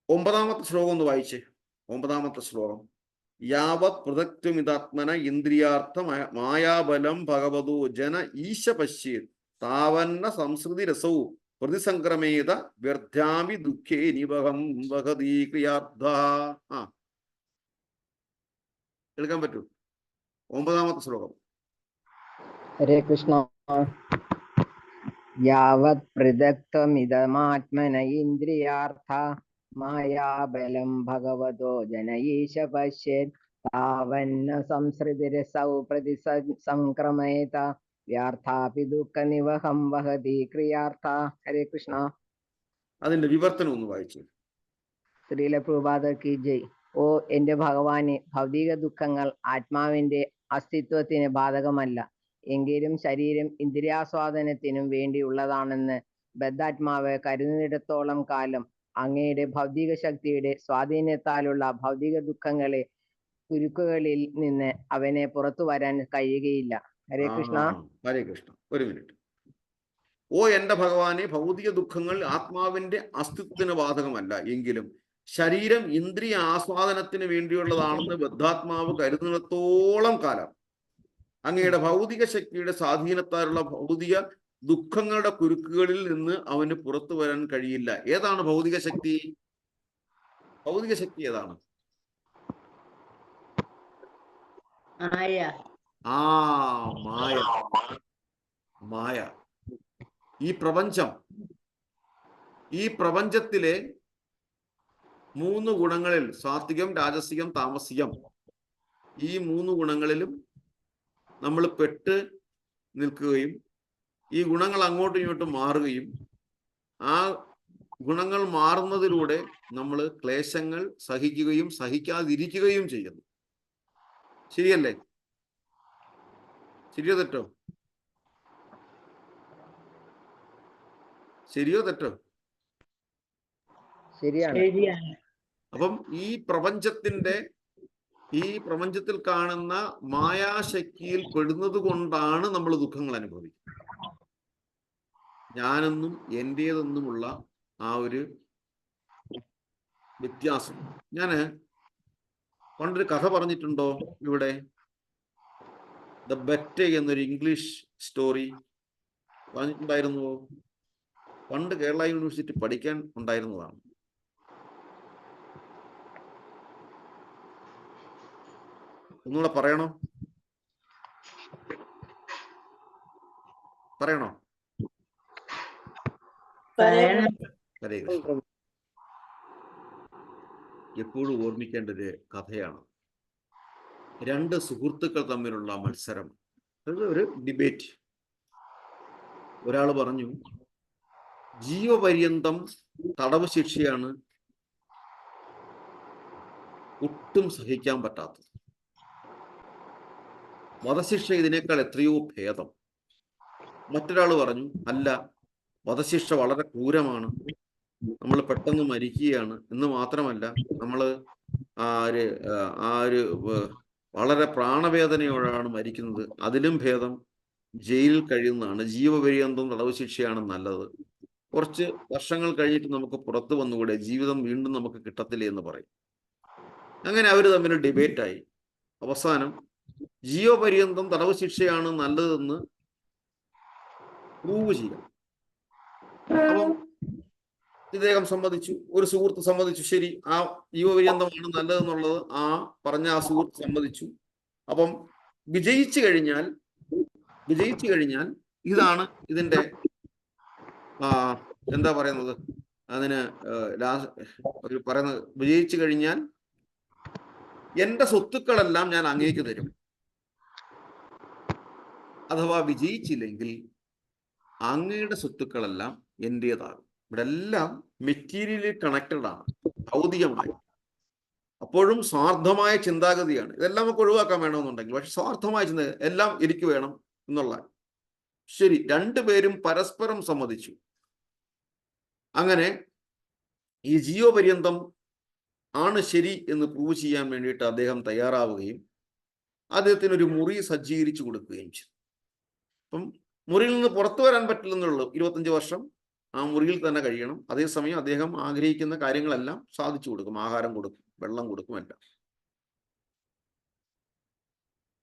ഒമ്പതാമത്തെ ശ്ലോകം ഒന്ന് വായിച്ചേ. 9ാമത്തെ ശ്ലോകം. യാവത് പൃഥക്ത്വമിതാത്മന ഇന്ദ്രിയാർത്ഥ മായാബലം ഭഗവതോ ജന ഈശ പശ്യേത് താവന്ന സംസ്കൃതി രസവും പ്രതിസംക്രമേത വ്യർത്ഥാമി ദുഃഖേ നിവഹം വഹതി ക്രിയാർത്ഥ. കേൾക്കാൻ പറ്റൂ? 9ാമത്തെ ശ്ലോകം. ഹരേ കൃഷ്ണ. യാവത് പൃഥക്ത്വമിദമാത്മന ഇന്ദ്രിയാർത്ഥ മായാബലം ഭഗവതോ ജനഈശ പശ്യേത് താവന്ന സംസൃതിരസൗ പ്രതിസംക്രമേത വ്യാർത്ഥാപി ദുഃഖ നിവഹം വഹതി ക്രിയാർത്ഥ. ഹരേ കൃഷ്ണ. അതിന്റെ വിവർത്തനം ഒന്ന് വായിച്ചു. ശ്രീല പ്രഭുപാദ കി ജയ്. ഓ എന്റെ ഭഗവാനെ, ഭൗതിക ദുഃഖങ്ങൾ ആത്മാവിന്റെ അസ്തിത്വത്തിന് ബാധകമല്ല. എങ്കിലും ശരീരം ഇന്ദ്രിയാസ്വാദനത്തിനും വേണ്ടിയുള്ളതാണെന്ന് ബദ്ധാത്മാവ് കരുതുന്നിടത്തോളം കാലം അങ്ങയുടെ ഭൗതിക ശക്തിയുടെ സ്വാധീനത്താലുള്ള ഭൗതിക ദുഃഖങ്ങളെ കുരുക്കുകളിൽ നിന്ന് അവനെ പുറത്തു വരാൻ കഴിയുകയില്ല. ഹരേ കൃഷ്ണ. ഹരേ കൃഷ്ണ. ഒരു മിനിറ്റ്. ഓ എന്റെ ഭഗവാനെ, ഭൗതിക ദുഃഖങ്ങൾ ആത്മാവിന്റെ അസ്തിത്വത്തിന് ബാധകമല്ല. എങ്കിലും ശരീരം ഇന്ദ്രിയ ആസ്വാദനത്തിന് വേണ്ടിയുള്ളതാണെന്ന് ബദ്ധാത്മാവ് കരുതുന്നിടത്തോളം കാലം അങ്ങയുടെ ഭൗതിക ശക്തിയുടെ സ്വാധീനത്താലുള്ള ഭൗതിക ദുഃഖങ്ങളുടെ കുരുക്കുകളിൽ നിന്ന് അവന് പുറത്തു വരാൻ കഴിയില്ല. ഏതാണ് ഭൗതിക ശക്തി? ഭൗതിക ശക്തി ഏതാണ്? മായ. മായ. ഈ പ്രപഞ്ചത്തിലെ 3 ഗുണങ്ങളിൽ, സാത്വികം, രാജസികം, താമസികം, ഈ 3 ഗുണങ്ങളിലും നമ്മൾ പെട്ട് നിൽക്കുകയും ഈ ഗുണങ്ങൾ അങ്ങോട്ടും ഇങ്ങോട്ടും മാറുകയും ആ ഗുണങ്ങൾ മാറുന്നതിലൂടെ നമ്മൾ ക്ലേശങ്ങൾ സഹിക്കുകയും സഹിക്കാതിരിക്കുകയും ചെയ്യുന്നു. ശരിയല്ലേ? ശരിയോ തെറ്റോ? ശരിയോ തെറ്റോ? ശരിയാണ്. അപ്പം ഈ പ്രപഞ്ചത്തിൽ കാണുന്ന മായാശക്തിയിൽ പെടുന്നത് കൊണ്ടാണ് നമ്മൾ ദുഃഖങ്ങൾ അനുഭവിക്കുന്നത്. ഞാനെന്നും എൻ്റേതെന്നുമുള്ള ആ ഒരു വ്യത്യാസം. ഞാന് പണ്ടൊരു കഥ പറഞ്ഞിട്ടുണ്ടോ ഇവിടെ? ദ ബെറ്റ് എന്നൊരു ഇംഗ്ലീഷ് സ്റ്റോറി പറഞ്ഞിട്ടുണ്ടായിരുന്നുവോ? പണ്ട് കേരള യൂണിവേഴ്സിറ്റി പഠിക്കാൻ ഉണ്ടായിരുന്നതാണ്. ഒന്നുകൂടെ പറയണോ? ഹരേ കൃഷ്ണ. എപ്പോഴും ഓർമ്മിക്കേണ്ട ഒരു കഥയാണ്. 2 സുഹൃത്തുക്കൾ തമ്മിലുള്ള മത്സരം. ഒരു ഡിബേറ്റ്. ഒരാൾ പറഞ്ഞു ജീവപര്യന്തം തടവ് ശിക്ഷയാണ് ഒട്ടും സഹിക്കാൻ പറ്റാത്തത്, വധശിക്ഷ ഇതിനേക്കാൾ എത്രയോ ഭേദം. മറ്റൊരാൾ പറഞ്ഞു അല്ല, വധശിക്ഷ വളരെ ക്രൂരമാണ്, നമ്മൾ പെട്ടെന്ന് മരിക്കുകയാണ് എന്ന് മാത്രമല്ല നമ്മൾ ആ ഒരു വളരെ പ്രാണവേദനയോടാണ് മരിക്കുന്നത്, അതിലും ഭേദം ജയിലിൽ കഴിയുന്നതാണ്, ജീവപര്യന്തം തടവ് ശിക്ഷയാണ് നല്ലത്, കുറച്ച് വർഷങ്ങൾ കഴിഞ്ഞിട്ട് നമുക്ക് പുറത്തു വന്നുകൂടെ, ജീവിതം വീണ്ടും നമുക്ക് കിട്ടത്തില്ലേ എന്ന് പറയും. അങ്ങനെ അവർ തമ്മിൽ ഡിബേറ്റായി. അവസാനം ജീവപര്യന്തം തടവ് ശിക്ഷയാണ് നല്ലതെന്ന് പ്രൂവ് ചെയ്യാം. അപ്പം ഇദ്ദേഹം സമ്മതിച്ചു, ഒരു സുഹൃത്ത് സമ്മതിച്ചു, ശരി ആ ജീവപര്യന്തമാണ് നല്ലതെന്നുള്ളത് പറഞ്ഞ ആ സുഹൃത്ത് സമ്മതിച്ചു. അപ്പം വിജയിച്ചു കഴിഞ്ഞാൽ ഇതാണ് ഇതിന്റെ എന്താ പറയുന്നത്, അതിന് പറയുന്നത്, വിജയിച്ചു കഴിഞ്ഞാൽ എന്റെ സ്വത്തുക്കളെല്ലാം ഞാൻ അങ്ങേക്ക് തരും. അഥവാ വിജയിച്ചില്ലെങ്കിൽ അങ്ങയുടെ സ്വത്തുക്കളെല്ലാം എന്റേതാകും. ഇവിടെ എല്ലാം മെറ്റീരിയലി കണക്റ്റഡ് ആണ്, ഭൗതികമായി. അപ്പോഴും സ്വാർത്ഥമായ ചിന്താഗതിയാണ്. ഇതെല്ലാം നമുക്ക് ഒഴിവാക്കാൻ വേണമെന്നുണ്ടെങ്കിൽ, പക്ഷെ സ്വാർത്ഥമായ ചിന്ത, എല്ലാം എനിക്ക് വേണം എന്നുള്ള. ശരി, രണ്ടുപേരും പരസ്പരം സമ്മതിച്ചു. അങ്ങനെ ഈ ജീവപര്യന്തം ആണ് ശരി എന്ന് പ്രൂവ് ചെയ്യാൻ വേണ്ടിയിട്ട് അദ്ദേഹം തയ്യാറാവുകയും അദ്ദേഹത്തിന് ഒരു മുറി സജ്ജീകരിച്ചു കൊടുക്കുകയും ചെയ്തു. അപ്പം മുറിയിൽ നിന്ന് പുറത്തു വരാൻ പറ്റില്ലെന്നുള്ളൂ, 25 വർഷം ആ മുറിയിൽ തന്നെ കഴിയണം. അതേസമയം അദ്ദേഹം ആഗ്രഹിക്കുന്ന കാര്യങ്ങളെല്ലാം സാധിച്ചു കൊടുക്കും, ആഹാരം കൊടുക്കും, വെള്ളം കൊടുക്കും, എല്ലാം.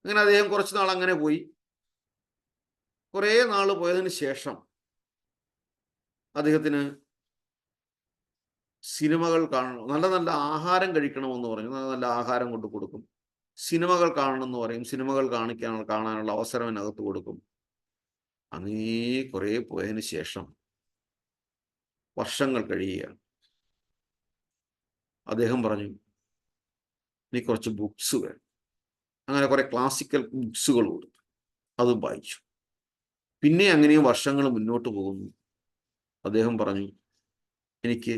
അങ്ങനെ അദ്ദേഹം കുറച്ചു നാൾ അങ്ങനെ പോയി. കുറേ നാൾ പോയതിന് ശേഷം അദ്ദേഹത്തിന് സിനിമകൾ കാണണം, നല്ല നല്ല ആഹാരം കഴിക്കണമെന്ന് പറഞ്ഞു. നല്ല നല്ല ആഹാരം കൊണ്ട് കൊടുക്കും. സിനിമകൾ കാണണമെന്ന് പറയും, സിനിമകൾ കാണാനുള്ള അവസരം അതിനകത്ത് കൊടുക്കും. അങ്ങനെ കുറേ പോയതിന് ശേഷം വർഷങ്ങൾ കഴിയുകയാണ്. അദ്ദേഹം പറഞ്ഞു നീ കുറച്ച് ബുക്സ് വേണം. അങ്ങനെ കുറെ ക്ലാസിക്കൽ ബുക്സുകൾ കൊടുത്തു, അതും വായിച്ചു. പിന്നെ അങ്ങനെയും വർഷങ്ങൾ മുന്നോട്ട് പോകുന്നു. അദ്ദേഹം പറഞ്ഞു എനിക്ക്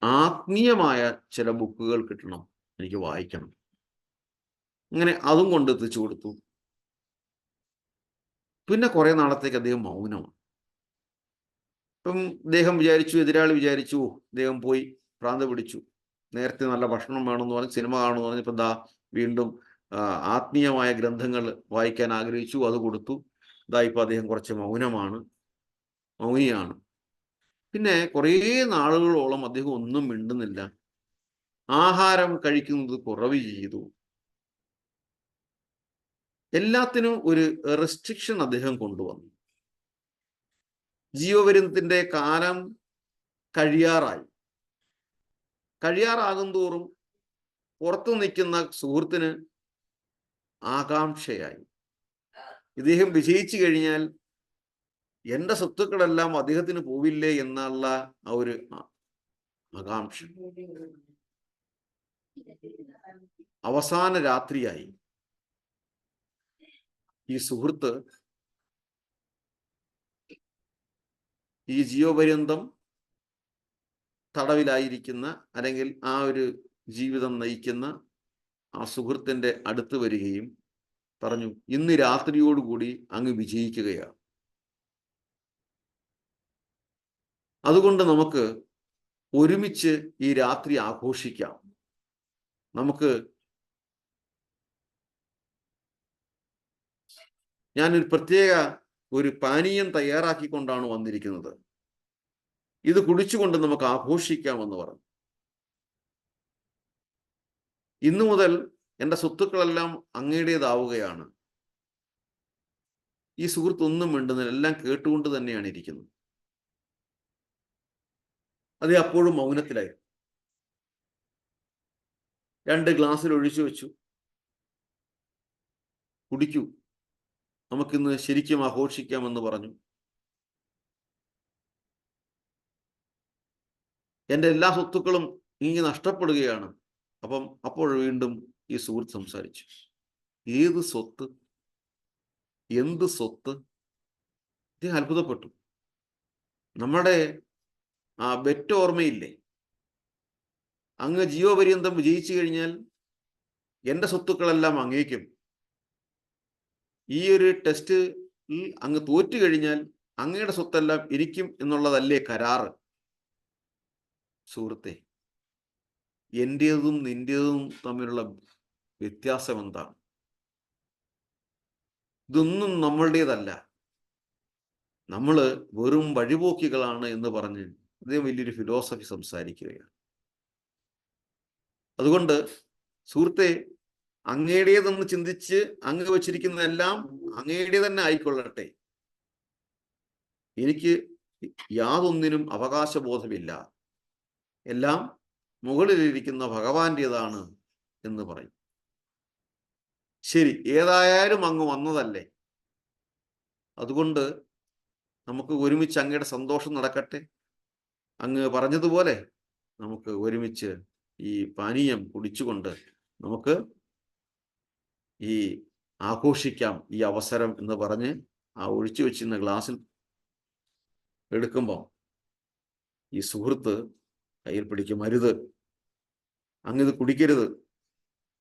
ആത്മീയമായ ചില ബുക്കുകൾ കിട്ടണം, എനിക്ക് വായിക്കണം. അങ്ങനെ അതും കൊണ്ട് എത്തിച്ചു കൊടുത്തു. പിന്നെ കുറെ നാളത്തേക്ക് അദ്ദേഹം മൗനമാണ്. ഇപ്പം എതിരാളി വിചാരിച്ചു അദ്ദേഹം പോയി ഭ്രാന്ത് പിടിച്ചു, നേരത്തെ നല്ല ഭക്ഷണം വേണമെന്ന് പറഞ്ഞ് സിനിമ കാണുമെന്ന് പറഞ്ഞപ്പോൾ എന്താ വീണ്ടും ആത്മീയമായ ഗ്രന്ഥങ്ങൾ വായിക്കാൻ ആഗ്രഹിച്ചു, അത് കൊടുത്തു. ഇപ്പൊ അദ്ദേഹം കുറച്ച് മൗനിയാണ്. പിന്നെ കുറേ നാളുകളോളം അദ്ദേഹം ഒന്നും മിണ്ടുന്നില്ല, ആഹാരം കഴിക്കുന്നത് കുറവ് ചെയ്തു. എല്ലാത്തിനും ഒരു റെസ്ട്രിക്ഷൻ അദ്ദേഹം കൊണ്ടുവന്നു. ജീവപര്യന്തത്തിന്റെ കാലം കഴിയാറാകും തോറും പുറത്തു നിൽക്കുന്ന സുഹൃത്തിന് ആകാംക്ഷയായി. ഇദ്ദേഹം വിജയിച്ചു കഴിഞ്ഞാൽ എന്റെ സ്വത്തുക്കളെല്ലാം അദ്ദേഹത്തിന് പോവില്ലേ എന്നുള്ള ആ ഒരു ആകാംക്ഷ. അവസാന രാത്രിയായി. ഈ സുഹൃത്ത് ഈ ജീവപര്യന്തം തടവിലായിരിക്കുന്ന അല്ലെങ്കിൽ ആ ഒരു ജീവിതം നയിക്കുന്ന ആ സുഹൃത്തിന്റെ അടുത്ത് വരികയും പറഞ്ഞു ഇന്ന് രാത്രിയോടുകൂടി അങ്ങ് വിജയിക്കുകയാണ്, അതുകൊണ്ട് നമുക്ക് ഒരുമിച്ച് ഈ രാത്രി ആഘോഷിക്കാം. ഞാനൊരു പ്രത്യേക ഒരു പാനീയം തയ്യാറാക്കിക്കൊണ്ടാണ് വന്നിരിക്കുന്നത്, ഇത് കുടിച്ചുകൊണ്ട് നമുക്ക് ആഘോഷിക്കാമെന്ന് പറഞ്ഞു. ഇന്നു മുതൽ എൻ്റെ സ്വത്തുക്കളെല്ലാം അങ്ങയുടേതാവുകയാണ്. ഈ സുഹൃത്ത് ഒന്നും മിണ്ടുന്നില്ല, എല്ലാം കേട്ടുകൊണ്ട് തന്നെയാണ് ഇരിക്കുന്നത്. അത് അപ്പോഴും മൗനത്തിലായി. 2 ഗ്ലാസ്സിൽ ഒഴിച്ചു വെച്ചു, കുടിക്കൂ, നമുക്കിന്ന് ശരിക്കും ആഘോഷിക്കാമെന്ന് പറഞ്ഞു. എൻ്റെ എല്ലാ സ്വത്തുക്കളും ഇങ്ങനെ നഷ്ടപ്പെടുകയാണ്. അപ്പോൾ വീണ്ടും ഈ സുഹൃത്ത് സംസാരിച്ചു. ഏത് സ്വത്ത്, എന്ത് സ്വത്ത്? ഇദ്ദേഹം അത്ഭുതപ്പെട്ടു. നമ്മുടെ ആ ബെറ്റ് ഓർമ്മയില്ലേ? അങ്ങ് ജീവപര്യന്തം വിജയിച്ചു കഴിഞ്ഞാൽ എൻ്റെ സ്വത്തുക്കളെല്ലാം അങ്ങേക്കും, ഈ ഒരു ടെസ്റ്റിൽ അങ്ങ് തോറ്റു കഴിഞ്ഞാൽ അങ്ങയുടെ സ്വത്തെല്ലാം എനിക്കും എന്നുള്ളതല്ലേ കരാറ്? സുഹൃത്തെ, എൻ്റേതും നിൻ്റേതും തമ്മിലുള്ള വ്യത്യാസം എന്താണ്? ഇതൊന്നും നമ്മളുടേതല്ല, നമ്മൾ വെറും വഴിപോക്കികളാണ് എന്ന് പറഞ്ഞ് അദ്ദേഹം വലിയൊരു ഫിലോസഫി സംസാരിക്കുകയാണ്. അതുകൊണ്ട് സുഹൃത്തെ, അങ്ങയുടേതെന്ന് ചിന്തിച്ച് അങ്ങ് വച്ചിരിക്കുന്നതെല്ലാം അങ്ങയുടെ തന്നെ ആയിക്കൊള്ളട്ടെ, എനിക്ക് യാതൊന്നിനും അവകാശബോധമില്ല, എല്ലാം മുകളിലിരിക്കുന്ന ഭഗവാന്റേതാണ് എന്ന് പറയും. ശരി, ഏതായാലും അങ്ങ് വന്നതല്ലേ, അതുകൊണ്ട് നമുക്ക് ഒരുമിച്ച് അങ്ങയുടെ സന്തോഷം നടക്കട്ടെ. അങ്ങ് പറഞ്ഞതുപോലെ നമുക്ക് ഒരുമിച്ച് ഈ പാനീയം കുടിച്ചുകൊണ്ട് നമുക്ക് ഈ ആഘോഷിക്കാം ഈ അവസരം എന്ന് പറഞ്ഞ് ആ ഒഴിച്ചു വെച്ചിരുന്ന ഗ്ലാസ്സിൽ എടുക്കുമ്പോൾ ഈ സുഹൃത്ത് കയ്യിൽ പിടിക്കും, അരുത്, അങ്ങിത് കുടിക്കരുത്,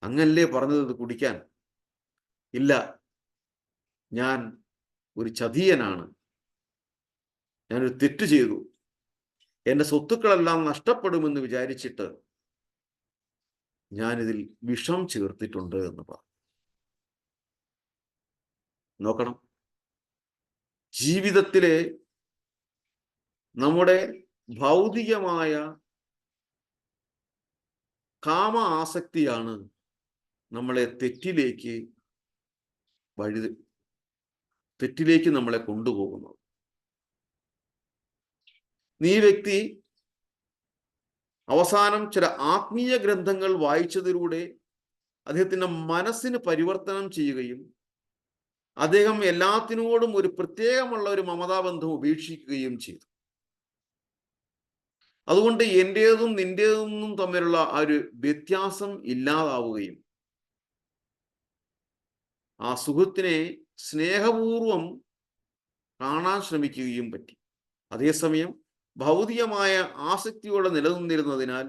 അങ്ങല്ലേ പറഞ്ഞത് ഇത് കുടിക്കാൻ. ഇല്ല, ഞാൻ ഒരു ചതിയനാണ്, ഞാനൊരു തെറ്റ് ചെയ്തു, എൻ്റെ സ്വത്തുക്കളെല്ലാം നഷ്ടപ്പെടുമെന്ന് വിചാരിച്ചിട്ട് ഞാനിതിൽ വിഷം ചേർത്തിട്ടുണ്ട് എന്ന് പറഞ്ഞു. നോക്കണം, ജീവിതത്തിലെ നമ്മുടെ ഭൗതികമായ കാമ ആസക്തിയാണ് നമ്മളെ തെറ്റിലേക്ക് നമ്മളെ കൊണ്ടുപോകുന്നത്. ഈ വ്യക്തി അവസാനം ചില ആത്മീയ ഗ്രന്ഥങ്ങൾ വായിച്ചതിലൂടെ അദ്ദേഹത്തിന്റെ മനസ്സിന് പരിവർത്തനം ചെയ്യുകയും അദ്ദേഹം എല്ലാത്തിനോടും ഒരു പ്രത്യേകമുള്ള ഒരു മമതാബന്ധം ഉപേക്ഷിക്കുകയും ചെയ്തു. അതുകൊണ്ട് എൻ്റേതും നിൻ്റേതും തമ്മിലുള്ള ആ ഒരു വ്യത്യാസം ഇല്ലാതാവുകയും ആ സുഹൃത്തിനെ സ്നേഹപൂർവം കാണാൻ ശ്രമിക്കുകയും പറ്റി. അതേസമയം ഭൗതികമായ ആസക്തിയോടെ നിലനിന്നിരുന്നതിനാൽ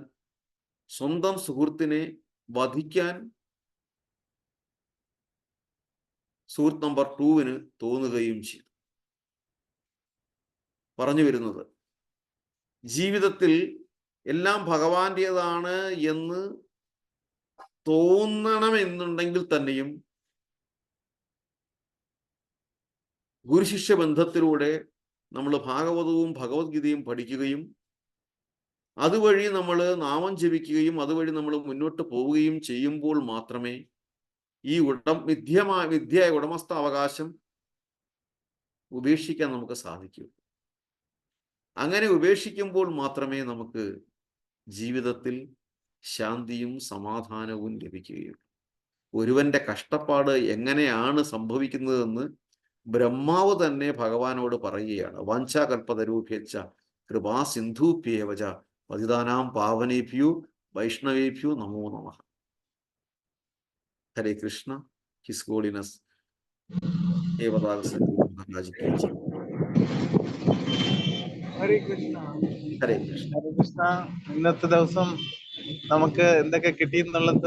സ്വന്തം സുഹൃത്തിനെ വധിക്കാൻ സുഹൃത്ത് നമ്പർ 2 തോന്നുകയും ചെയ്തു. പറഞ്ഞു വരുന്നത്, ജീവിതത്തിൽ എല്ലാം ഭഗവാന്റേതാണ് എന്ന് തോന്നണമെന്നുണ്ടെങ്കിൽ തന്നെയും ഗുരുശിഷ്യ ബന്ധത്തിലൂടെ നമ്മൾ ഭാഗവതവും ഭഗവത്ഗീതയും പഠിക്കുകയും അതുവഴി നമ്മൾ നാമം ജപിക്കുകയും അതുവഴി നമ്മൾ മുന്നോട്ട് പോവുകയും ചെയ്യുമ്പോൾ മാത്രമേ ഈ വിദ്യ ഉടമസ്ഥ അവകാശം ഉപേക്ഷിക്കാൻ നമുക്ക് സാധിക്കൂ. അങ്ങനെ ഉപേക്ഷിക്കുമ്പോൾ മാത്രമേ നമുക്ക് ജീവിതത്തിൽ ശാന്തിയും സമാധാനവും ലഭിക്കുകയുള്ളൂ. ഒരുവന്റെ കഷ്ടപ്പാട് എങ്ങനെയാണ് സംഭവിക്കുന്നതെന്ന് ബ്രഹ്മാവ് തന്നെ ഭഗവാനോട് പറയുകയാണ്. വാഞ്ചാകൽപതരൂഭ്യശ്ച കൃപാ സിന്ധൂഭ്യേവച പതിതാനാം പാവനേഭ്യോ വൈഷ്ണവേഭ്യോ നമോ നമഃ. ഹരേ കൃഷ്ണ. ഹിസ് ഹോളിനസ് ദേവതാഗ സദ്ഗുരു മഹാരാജ് കി ജയ്. ഹരേ കൃഷ്ണ. ഹരേ കൃഷ്ണ. ഹരേ കൃഷ്ണ. ഇന്നത്തെ ദിവസം നമുക്ക് എന്തൊക്കെ കിട്ടിയെന്നുള്ളത്